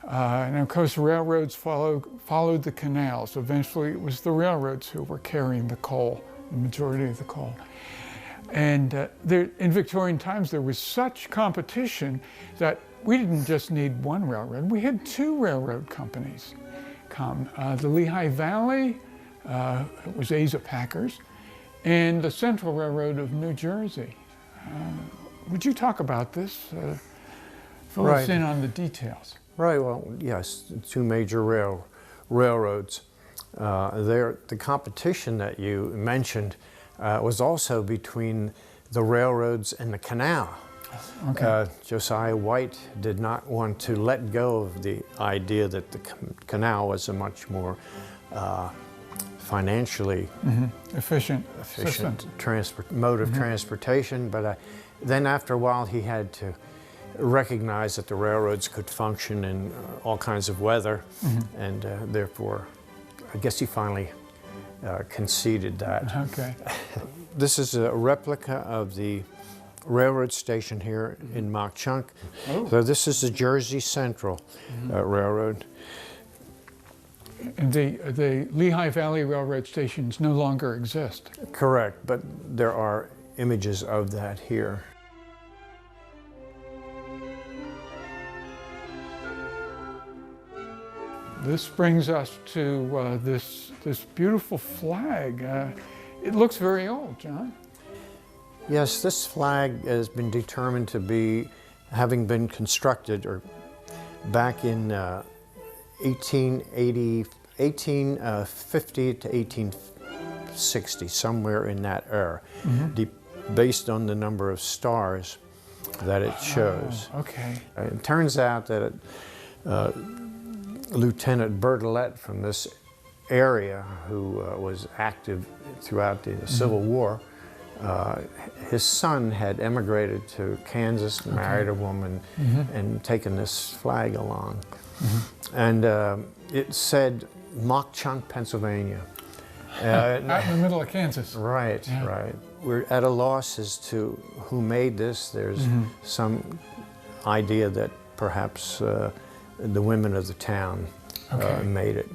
And of course, railroads followed the canals. Eventually, it was the railroads who were carrying the coal, the majority of the coal. And in Victorian times, there was such competition that we didn't just need one railroad. We had 2 railroad companies come. The Lehigh Valley, it was Asa Packer's, and the Central Railroad of New Jersey. Would you talk about this? Fill us in on the details. Right, well, yes, 2 major railroads. The competition that you mentioned was also between the railroads and the canal. Okay. Josiah White did not want to let go of the idea that the canal was a much more financially efficient mode of transportation, but then after a while he had to recognize that the railroads could function in all kinds of weather, and therefore I guess he finally conceded that. Okay. This is a replica of the railroad station here in Mauch Chunk. So this is the Jersey Central Railroad. And the Lehigh Valley Railroad stations no longer exist. Correct, but there are images of that here. This brings us to this beautiful flag. It looks very old, John. Yes, this flag has been determined to be, having been constructed back in 1850 to 1860, somewhere in that era, based on the number of stars that it shows. Okay. It turns out that Lieutenant Bertolet from this area, who was active throughout the Civil War, his son had emigrated to Kansas, married a woman, and taken this flag along. And it said Mauch Chunk, Pennsylvania. Out in the middle of Kansas. Right, right. We're at a loss as to who made this. There's some idea that perhaps the women of the town made it,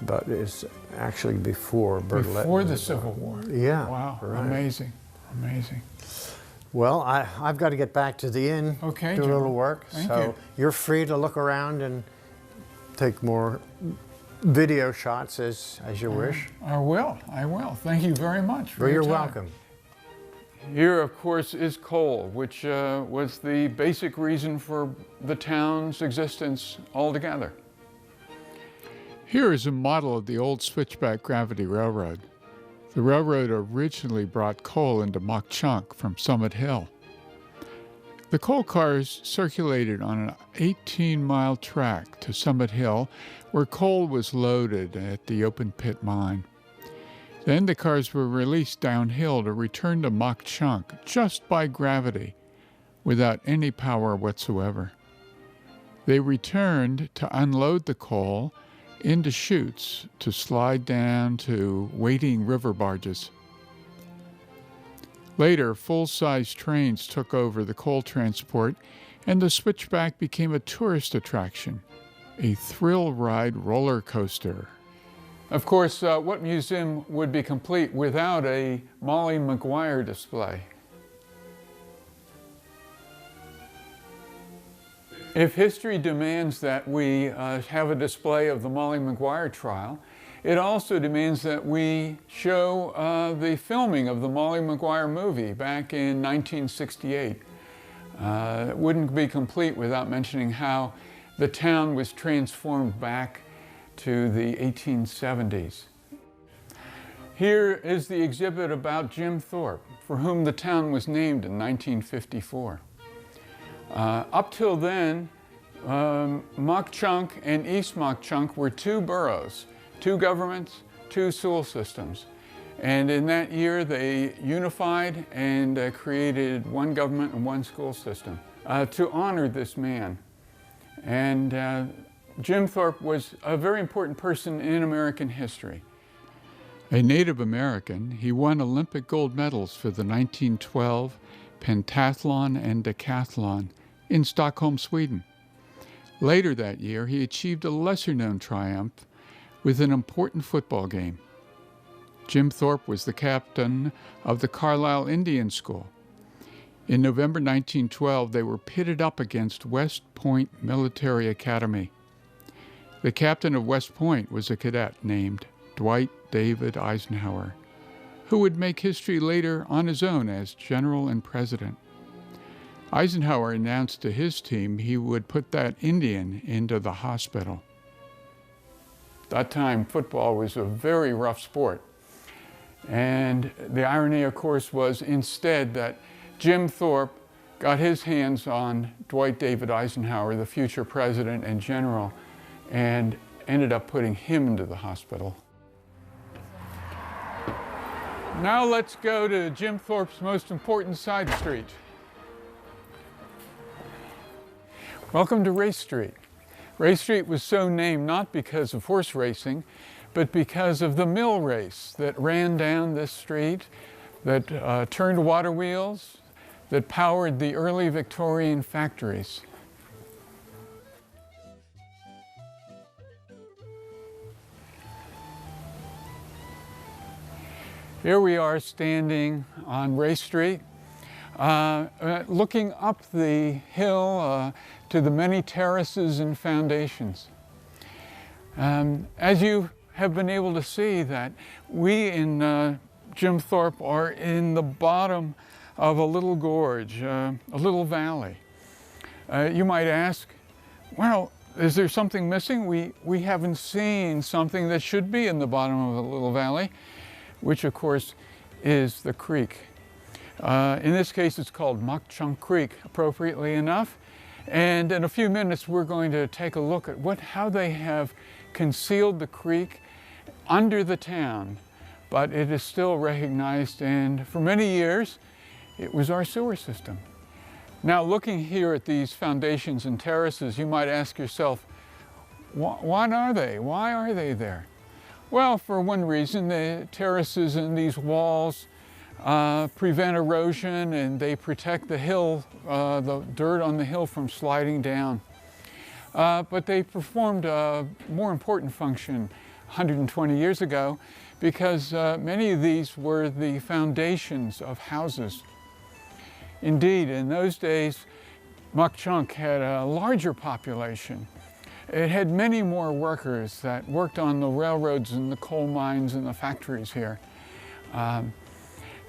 but it's actually before Bertolet. Before the Civil War. Yeah. Wow, right. amazing, amazing. Well, I've got to get back to the inn, Okay, do a Jim. little work. Thank so you. You're free to look around and take more video shots as you wish. I will. Thank you very much for Well, your you're time. welcome. Here, of course, is coal, which was the basic reason for the town's existence altogether. Here is a model of the old switchback gravity railroad. The railroad originally brought coal into Mauch Chunk from Summit Hill. The coal cars circulated on an 18-mile track to Summit Hill, where coal was loaded at the open pit mine. Then the cars were released downhill to return to Mauch Chunk just by gravity, without any power whatsoever. They returned to unload the coal into chutes to slide down to waiting river barges. Later, full-size trains took over the coal transport, and the switchback became a tourist attraction, a thrill-ride roller coaster. Of course, what museum would be complete without a Molly Maguire display? If history demands that we have a display of the Molly Maguire trial, it also demands that we show the filming of the Molly Maguire movie back in 1968. It wouldn't be complete without mentioning how the town was transformed back to the 1870s. Here is the exhibit about Jim Thorpe, for whom the town was named in 1954. Up till then, Mauch Chunk and East Mauch Chunk were two boroughs, two governments, two school systems. And in that year, they unified and created one government and one school system to honor this man. And Jim Thorpe was a very important person in American history. A Native American, he won Olympic gold medals for the 1912 pentathlon and decathlon in Stockholm, Sweden. Later that year, he achieved a lesser-known triumph with an important football game. Jim Thorpe was the captain of the Carlisle Indian School. In November 1912, they were pitted up against West Point Military Academy. The captain of West Point was a cadet named Dwight David Eisenhower, who would make history later on his own as general and president. Eisenhower announced to his team he would put that Indian into the hospital. At that time, football was a very rough sport. And the irony, of course, was instead that Jim Thorpe got his hands on Dwight David Eisenhower, the future president and general, and ended up putting him into the hospital. Now let's go to Jim Thorpe's most important side street. Welcome to Race Street. Race Street was so named not because of horse racing, but because of the mill race that ran down this street, that turned water wheels, that powered the early Victorian factories. Here we are standing on Race Street, looking up the hill to the many terraces and foundations. As you have been able to see, that we in Jim Thorpe are in the bottom of a little gorge, a little valley. You might ask, well, is there something missing? We haven't seen something that should be in the bottom of a little valley, which of course is the creek. In this case, it's called Mauch Chunk Creek, appropriately enough. And in a few minutes, we're going to take a look at how they have concealed the creek under the town, but it is still recognized, and for many years, it was our sewer system. Now, looking here at these foundations and terraces, you might ask yourself, what are they? Why are they there? Well, for one reason, the terraces and these walls prevent erosion, and they protect the hill, the dirt on the hill from sliding down. But they performed a more important function 120 years ago, because many of these were the foundations of houses. Indeed, in those days, Mauch Chunk had a larger population. It had many more workers that worked on the railroads and the coal mines and the factories here.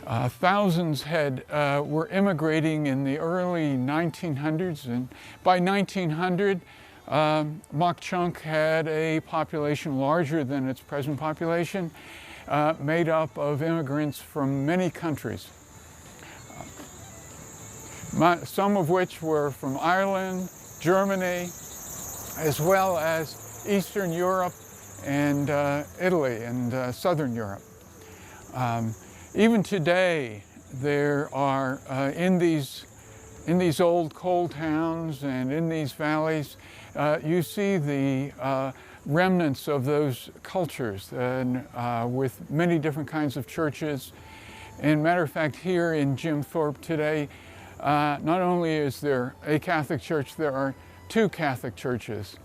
Thousands were immigrating in the early 1900s, and by 1900, Mauch Chunk had a population larger than its present population, made up of immigrants from many countries. Some of which were from Ireland, Germany, as well as Eastern Europe and Italy and Southern Europe. Even today, there are in these old coal towns and in these valleys, you see the remnants of those cultures, and with many different kinds of churches. And matter of fact, here in Jim Thorpe today, not only is there a Catholic church, there are two Catholic churches,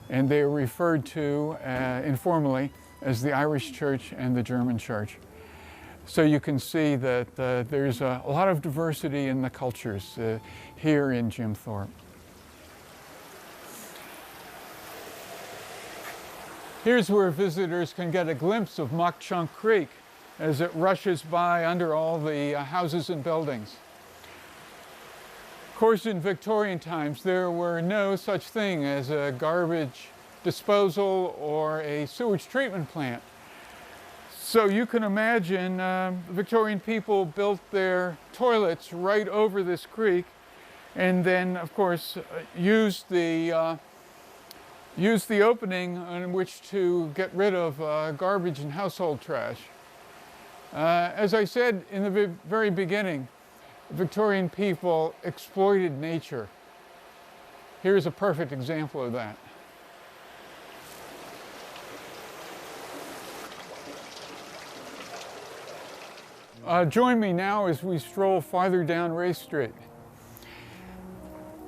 and they are referred to informally as the Irish Church and the German Church. So you can see that there's a lot of diversity in the cultures here in Jim Thorpe. Here's where visitors can get a glimpse of Mauch Chunk Creek as it rushes by under all the houses and buildings. Of course, in Victorian times, there were no such thing as a garbage disposal or a sewage treatment plant. So you can imagine Victorian people built their toilets right over this creek, and then, of course, used the opening in which to get rid of garbage and household trash. As I said in the very beginning, Victorian people exploited nature. Here's a perfect example of that. Join me now as we stroll farther down Ray Street.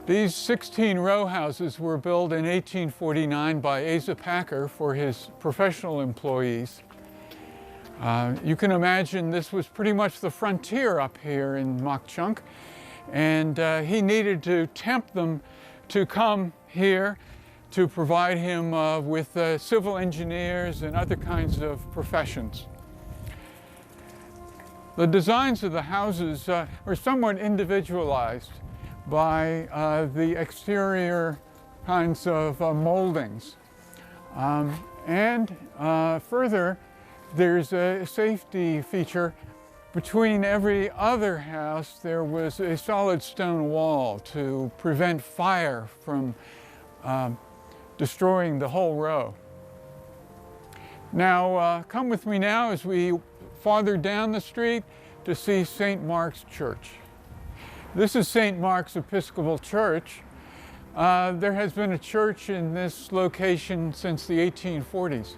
These 16 row houses were built in 1849 by Asa Packer for his professional employees. You can imagine this was pretty much the frontier up here in Mauch Chunk, and he needed to tempt them to come here to provide him with civil engineers and other kinds of professions. The designs of the houses are somewhat individualized by the exterior kinds of moldings. Further, there's a safety feature. Between every other house, there was a solid stone wall to prevent fire from destroying the whole row. Now, come with me now as we farther down the street to see St. Mark's Church. This is St. Mark's Episcopal Church. There has been a church in this location since the 1840s.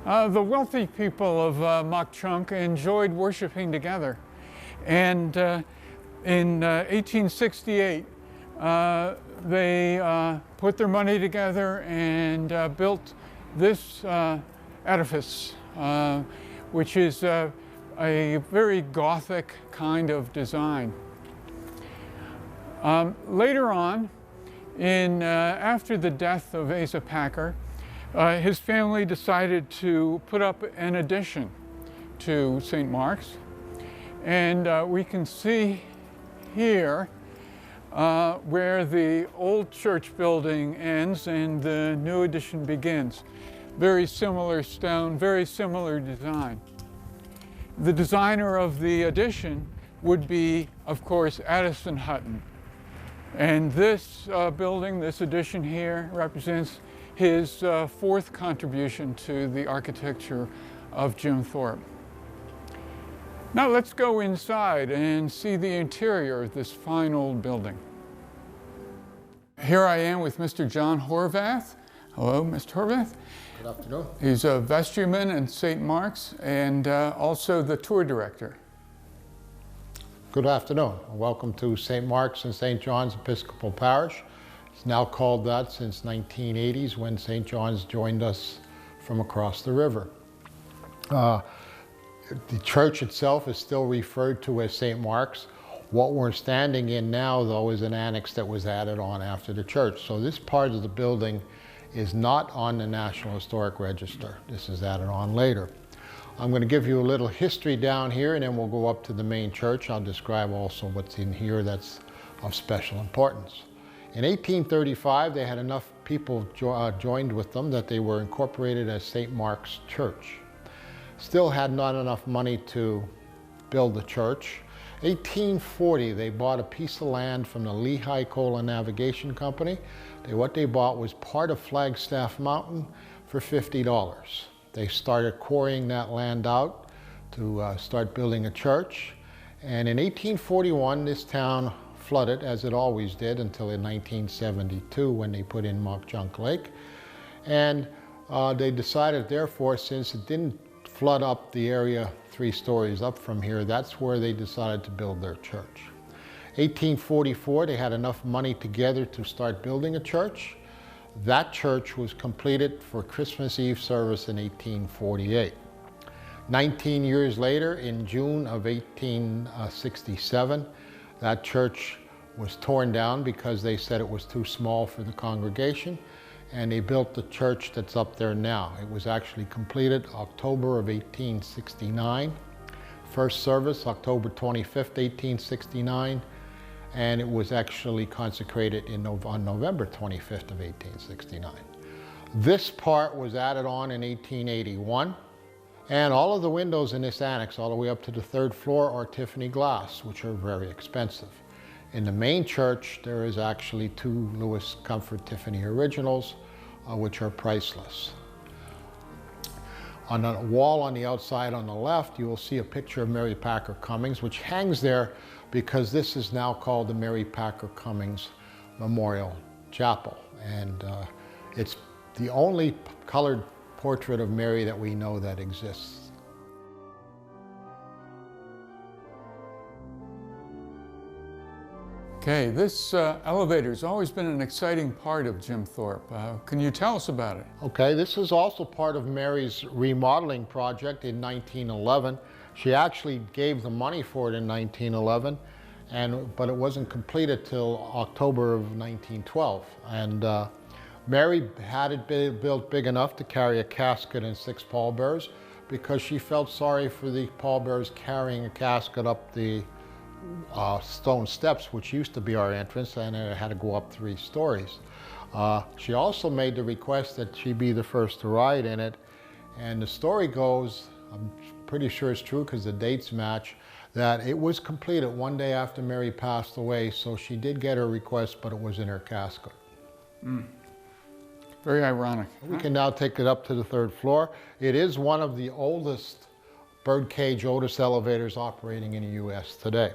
The wealthy people of Mauch Chunk enjoyed worshiping together, and in 1868 they put their money together and built this edifice, which is a very Gothic kind of design. Later on, after the death of Asa Packer, his family decided to put up an addition to St. Mark's, and we can see here where the old church building ends and the new addition begins. Very similar stone, very similar design. The designer of the addition would be, of course, Addison Hutton. And this building, this addition here, represents his fourth contribution to the architecture of Jim Thorpe. Now let's go inside and see the interior of this fine old building. Here I am with Mr. John Horvath. Hello, Mr. Horvath. Good afternoon. He's a vestryman in St. Mark's and also the tour director. Good afternoon. Welcome to St. Mark's and St. John's Episcopal Parish. It's now called that since 1980s when St. John's joined us from across the river. The church itself is still referred to as St. Mark's, What we're standing in now, though, is an annex that was added on after the church. So this part of the building is not on the National Historic Register. This is added on later. I'm going to give you a little history down here, and then we'll go up to the main church. I'll describe also what's in here that's of special importance. In 1835, they had enough people joined with them that they were incorporated as St. Mark's Church. Still had not enough money to build the church. 1840, they bought a piece of land from the Lehigh Coal and Navigation Company. What they bought was part of Flagstaff Mountain for $50. They started quarrying that land out to start building a church. And in 1841, this town flooded, as it always did, until in 1972 when they put in Mauch Chunk Lake. And they decided, therefore, since it didn't flood up the area 3 stories up from here, that's where they decided to build their church. 1844, they had enough money together to start building a church. That church was completed for Christmas Eve service in 1848. 19 years later, in June of 1867, that church was torn down because they said it was too small for the congregation, and they built the church that's up there now. It was actually completed October of 1869. First service, October 25th, 1869, and it was actually consecrated on November 25th of 1869. This part was added on in 1881, and all of the windows in this annex, all the way up to the 3rd floor, are Tiffany glass, which are very expensive. In the main church, there is actually 2 Louis Comfort Tiffany originals, which are priceless. On the wall on the outside on the left, you will see a picture of Mary Packer Cummings, which hangs there because this is now called the Mary Packer Cummings Memorial Chapel. And it's the only colored portrait of Mary that we know that exists. Okay, this elevator's always been an exciting part of Jim Thorpe. Can you tell us about it? Okay, this is also part of Mary's remodeling project in 1911. She actually gave the money for it in 1911, but it wasn't completed till October of 1912. And Mary had it built big enough to carry a casket and 6 pallbearers because she felt sorry for the pallbearers carrying a casket up the stone steps, which used to be our entrance, and it had to go up 3 stories. She also made the request that she be the first to ride in it, and the story goes, I'm pretty sure it's true because the dates match, that it was completed one day after Mary passed away, so she did get her request, but it was in her casket. Very ironic. We can now take it up to the 3rd floor. It is one of the oldest birdcage Otis elevators operating in the U.S. today.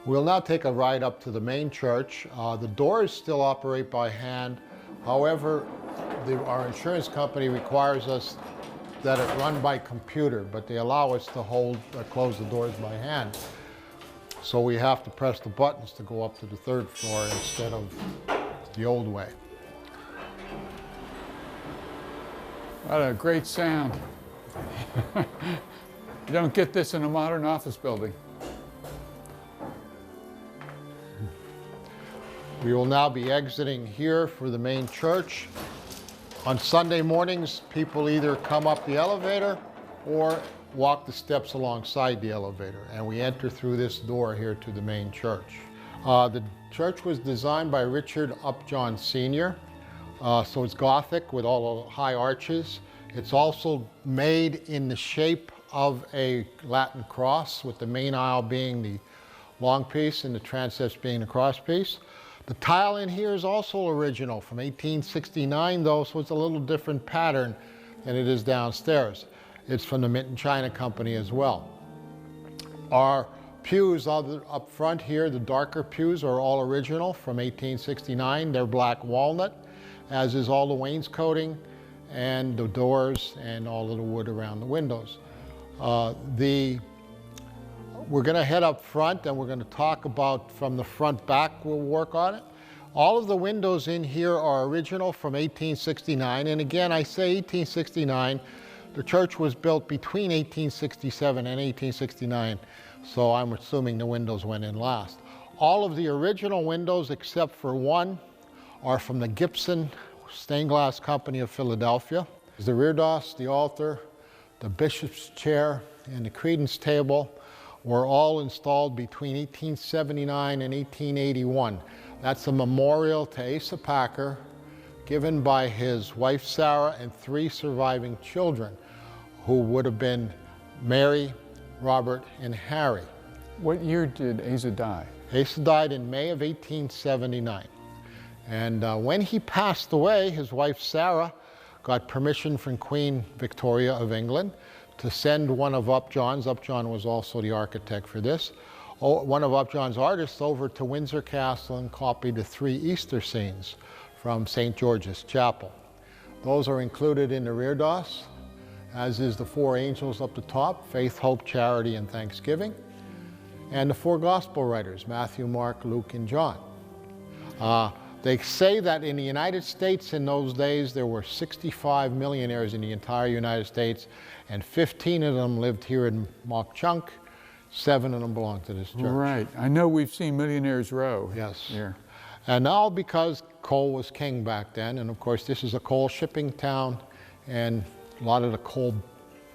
We'll now take a ride up to the main church. The doors still operate by hand. However, our insurance company requires us that it run by computer, but they allow us to close the doors by hand. So we have to press the buttons to go up to the 3rd floor instead of the old way. What a great sound. You don't get this in a modern office building. We will now be exiting here for the main church. On Sunday mornings, people either come up the elevator or walk the steps alongside the elevator, and we enter through this door here to the main church. The church was designed by Richard Upjohn Sr., so it's Gothic with all the high arches. It's also made in the shape of a Latin cross, with the main aisle being the long piece and the transepts being the cross piece. The tile in here is also original from 1869 though, so it's a little different pattern than it is downstairs. It's from the Mint and China Company as well. Our pews up front here, the darker pews, are all original from 1869. They're black walnut, as is all the wainscoting and the doors and all of the wood around the windows. We're going to head up front and we're going to talk about from the front back, we'll work on it. All of the windows in here are original from 1869. And again, I say 1869. The church was built between 1867 and 1869, so I'm assuming the windows went in last. All of the original windows, except for one, are from the Gibson Stained Glass Company of Philadelphia. The reredos, the altar, the bishop's chair, and the credence table were all installed between 1879 and 1881. That's a memorial to Asa Packer, given by his wife Sarah and 3 surviving children, who would have been Mary, Robert, and Harry. What year did Asa die? Asa died in May of 1879. And when he passed away, his wife Sarah got permission from Queen Victoria of England to send one of Upjohn's, Upjohn was also the architect for this, one of Upjohn's artists over to Windsor Castle and copy the 3 Easter scenes from St. George's Chapel. Those are included in the reredos, as is the 4 angels up the top, faith, hope, charity, and thanksgiving, and the 4 gospel writers, Matthew, Mark, Luke, and John. They say that in the United States in those days, there were 65 millionaires in the entire United States, and 15 of them lived here in Mauch Chunk. 7 of them belonged to this church. Right. I know we've seen Millionaires Row. Yes. Here. And now, because coal was king back then, and of course this is a coal shipping town, and a lot of the coal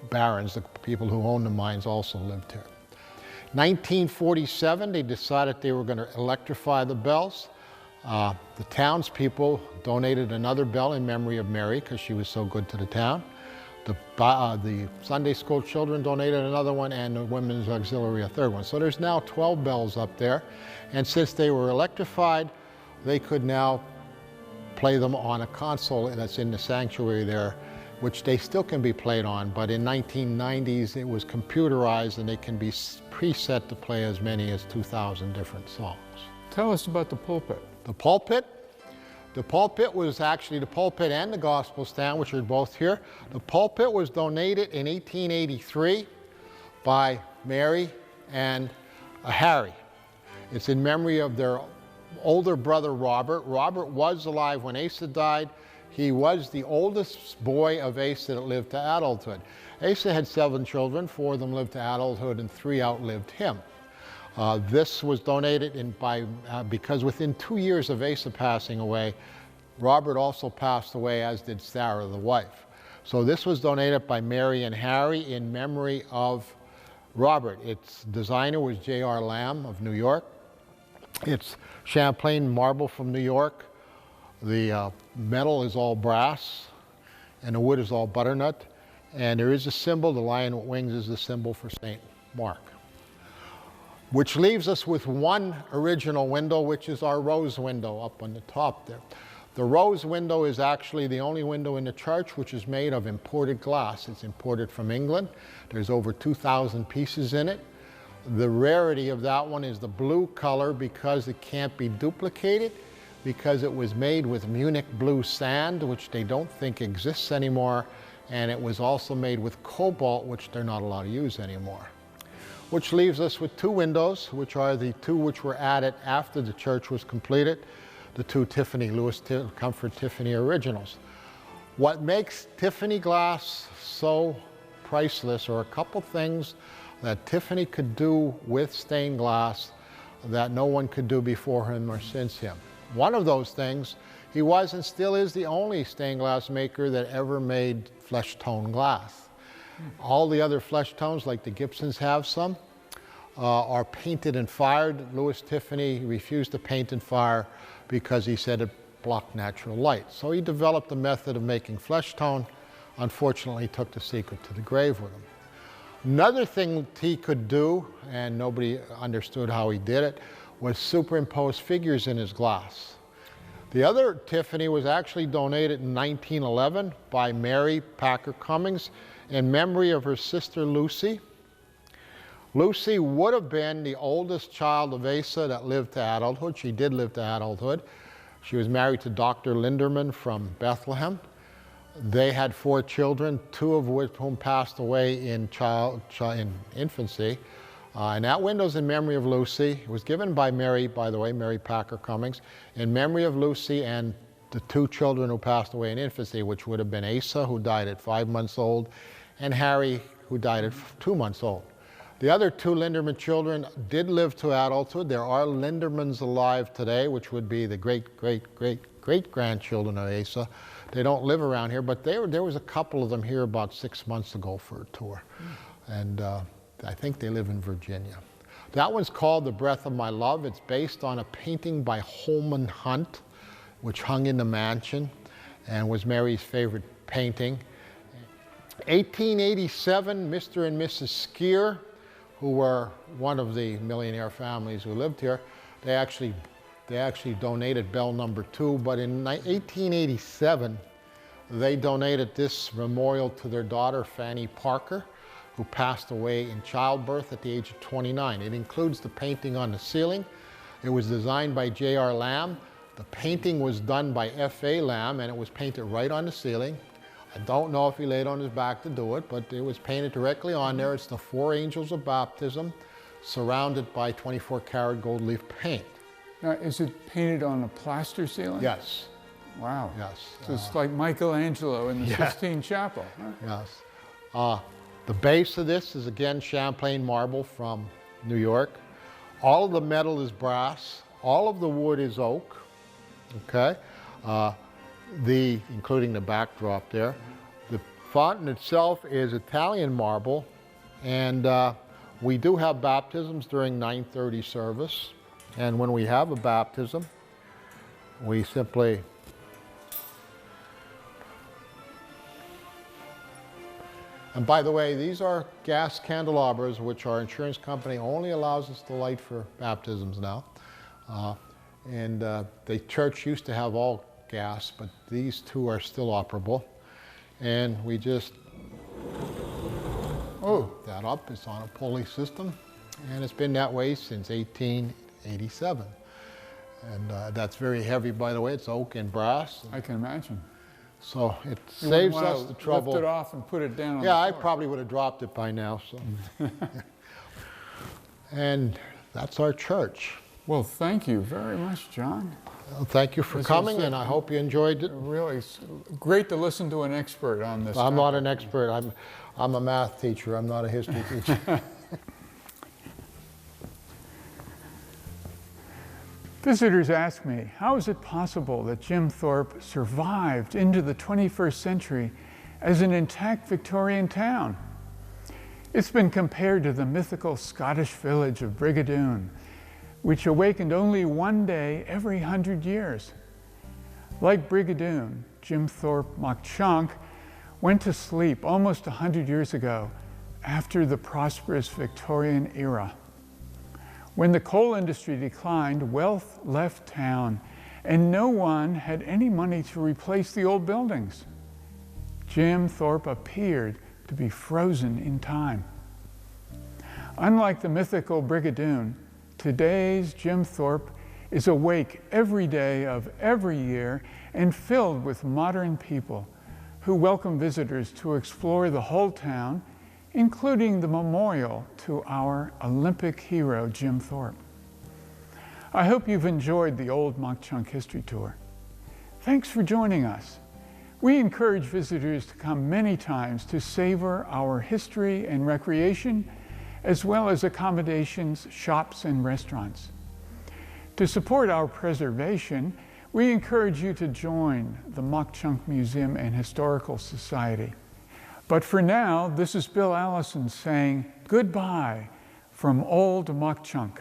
barons, the people who owned the mines, also lived here. 1947, they decided they were going to electrify the bells. The townspeople donated another bell in memory of Mary because she was so good to the town. The Sunday school children donated another one, and the women's auxiliary a third one. So there's now 12 bells up there, and since they were electrified, they could now play them on a console that's in the sanctuary there, which they still can be played on, but in 1990s it was computerized and they can be preset to play as many as 2,000 different songs. Tell us about the pulpit. The pulpit? The pulpit was actually the pulpit and the gospel stand, which are both here. The pulpit was donated in 1883 by Mary and Harry. It's in memory of their older brother, Robert. Robert was alive when Asa died. He was the oldest boy of Asa that lived to adulthood. Asa had 7 children, 4 of them lived to adulthood and 3 outlived him. This was donated because within 2 years of Asa passing away, Robert also passed away, as did Sarah, the wife. So this was donated by Mary and Harry in memory of Robert. Its designer was J.R. Lamb of New York. It's Champlain marble from New York. The metal is all brass, and the wood is all butternut. And there is a symbol, the lion with wings is the symbol for St. Mark. Which leaves us with one original window, which is our rose window up on the top there. The rose window is actually the only window in the church which is made of imported glass. It's imported from England. There's over 2,000 pieces in it. The rarity of that one is the blue color because it can't be duplicated, because it was made with Munich blue sand, which they don't think exists anymore, and it was also made with cobalt, which they're not allowed to use anymore. Which leaves us with 2 windows, which are the 2 which were added after the church was completed, the 2 Tiffany, Louis Comfort Tiffany originals. What makes Tiffany glass so priceless are a couple things that Tiffany could do with stained glass that no one could do before him or since him. One of those things, he was and still is the only stained glass maker that ever made flesh tone glass. All the other flesh tones, like the Gibsons have some, are painted and fired. Louis Tiffany refused to paint and fire because he said it blocked natural light. So he developed a method of making flesh tone. Unfortunately, he took the secret to the grave with him. Another thing he could do, and nobody understood how he did it, was superimpose figures in his glass. The other Tiffany was actually donated in 1911 by Mary Packer Cummings in memory of her sister Lucy. Lucy would have been the oldest child of Asa that lived to adulthood. She did live to adulthood. She was married to Dr. Linderman from Bethlehem. They had 4 children, 2 of whom passed away in infancy. And that window's in memory of Lucy. It was given by Mary, by the way, Mary Packer Cummings, in memory of Lucy and the 2 children who passed away in infancy, which would have been Asa, who died at 5 months old, and Harry, who died at 2 months old. The other 2 Linderman children did live to adulthood. There are Lindermans alive today, which would be the great-great-great-great-grandchildren of Asa. They don't live around here, but there was a couple of them here about 6 months ago for a tour. And I think they live in Virginia. That one's called The Breath of My Love. It's based on a painting by Holman Hunt, which hung in the mansion and was Mary's favorite painting. 1887, Mr. and Mrs. Skier, who were one of the millionaire families who lived here, they actually donated bell number 2, but in 1887, they donated this memorial to their daughter, Fanny Parker, who passed away in childbirth at the age of 29. It includes the painting on the ceiling. It was designed by J.R. Lamb. The painting was done by F.A. Lamb, and it was painted right on the ceiling. I don't know if he laid on his back to do it, but it was painted directly on there. It's the 4 angels of baptism, surrounded by 24-karat gold leaf paint. Now, is it painted on a plaster ceiling? Yes. Wow. Yes. So it's like Michelangelo in the Sistine Chapel. Huh? Yes. The base of this is, again, Champlain marble from New York. All of the metal is brass. All of the wood is oak. Okay. Including the backdrop there. The fountain itself is Italian marble, and we do have baptisms during 9:30 service. And when we have a baptism, we simply and by the way, these are gas candelabras, which our insurance company only allows us to light for baptisms now. The church used to have all gas, but these 2 are still operable. And we just that up. It's on a pulley system, and it's been that way since 1887. And that's very heavy, by the way. It's oak and brass. I can imagine. So it saves us the trouble. Lift it off and put it down on the Yeah, floor. I probably would have dropped it by now. So. And that's our church. Well, thank you very much, John. Well, thank you for coming, and I hope you enjoyed it. Really great to listen to an expert on this. I'm not an expert. I'm a math teacher. I'm not a history teacher. Visitors ask me, how is it possible that Jim Thorpe survived into the 21st century as an intact Victorian town? It's been compared to the mythical Scottish village of Brigadoon, which awakened only one day every 100 years. Like Brigadoon, Jim Thorpe Mauch Chunk went to sleep almost 100 years ago after the prosperous Victorian era. When the coal industry declined, wealth left town, and no one had any money to replace the old buildings. Jim Thorpe appeared to be frozen in time. Unlike the mythical Brigadoon, today's Jim Thorpe is awake every day of every year and filled with modern people who welcome visitors to explore the whole town, including the memorial to our Olympic hero, Jim Thorpe. I hope you've enjoyed the old Mauch Chunk History Tour. Thanks for joining us. We encourage visitors to come many times to savor our history and recreation, as well as accommodations, shops, and restaurants. To support our preservation, we encourage you to join the Mauch Chunk Museum and Historical Society. But for now, this is Bill Allison saying goodbye from old Mauch Chunk.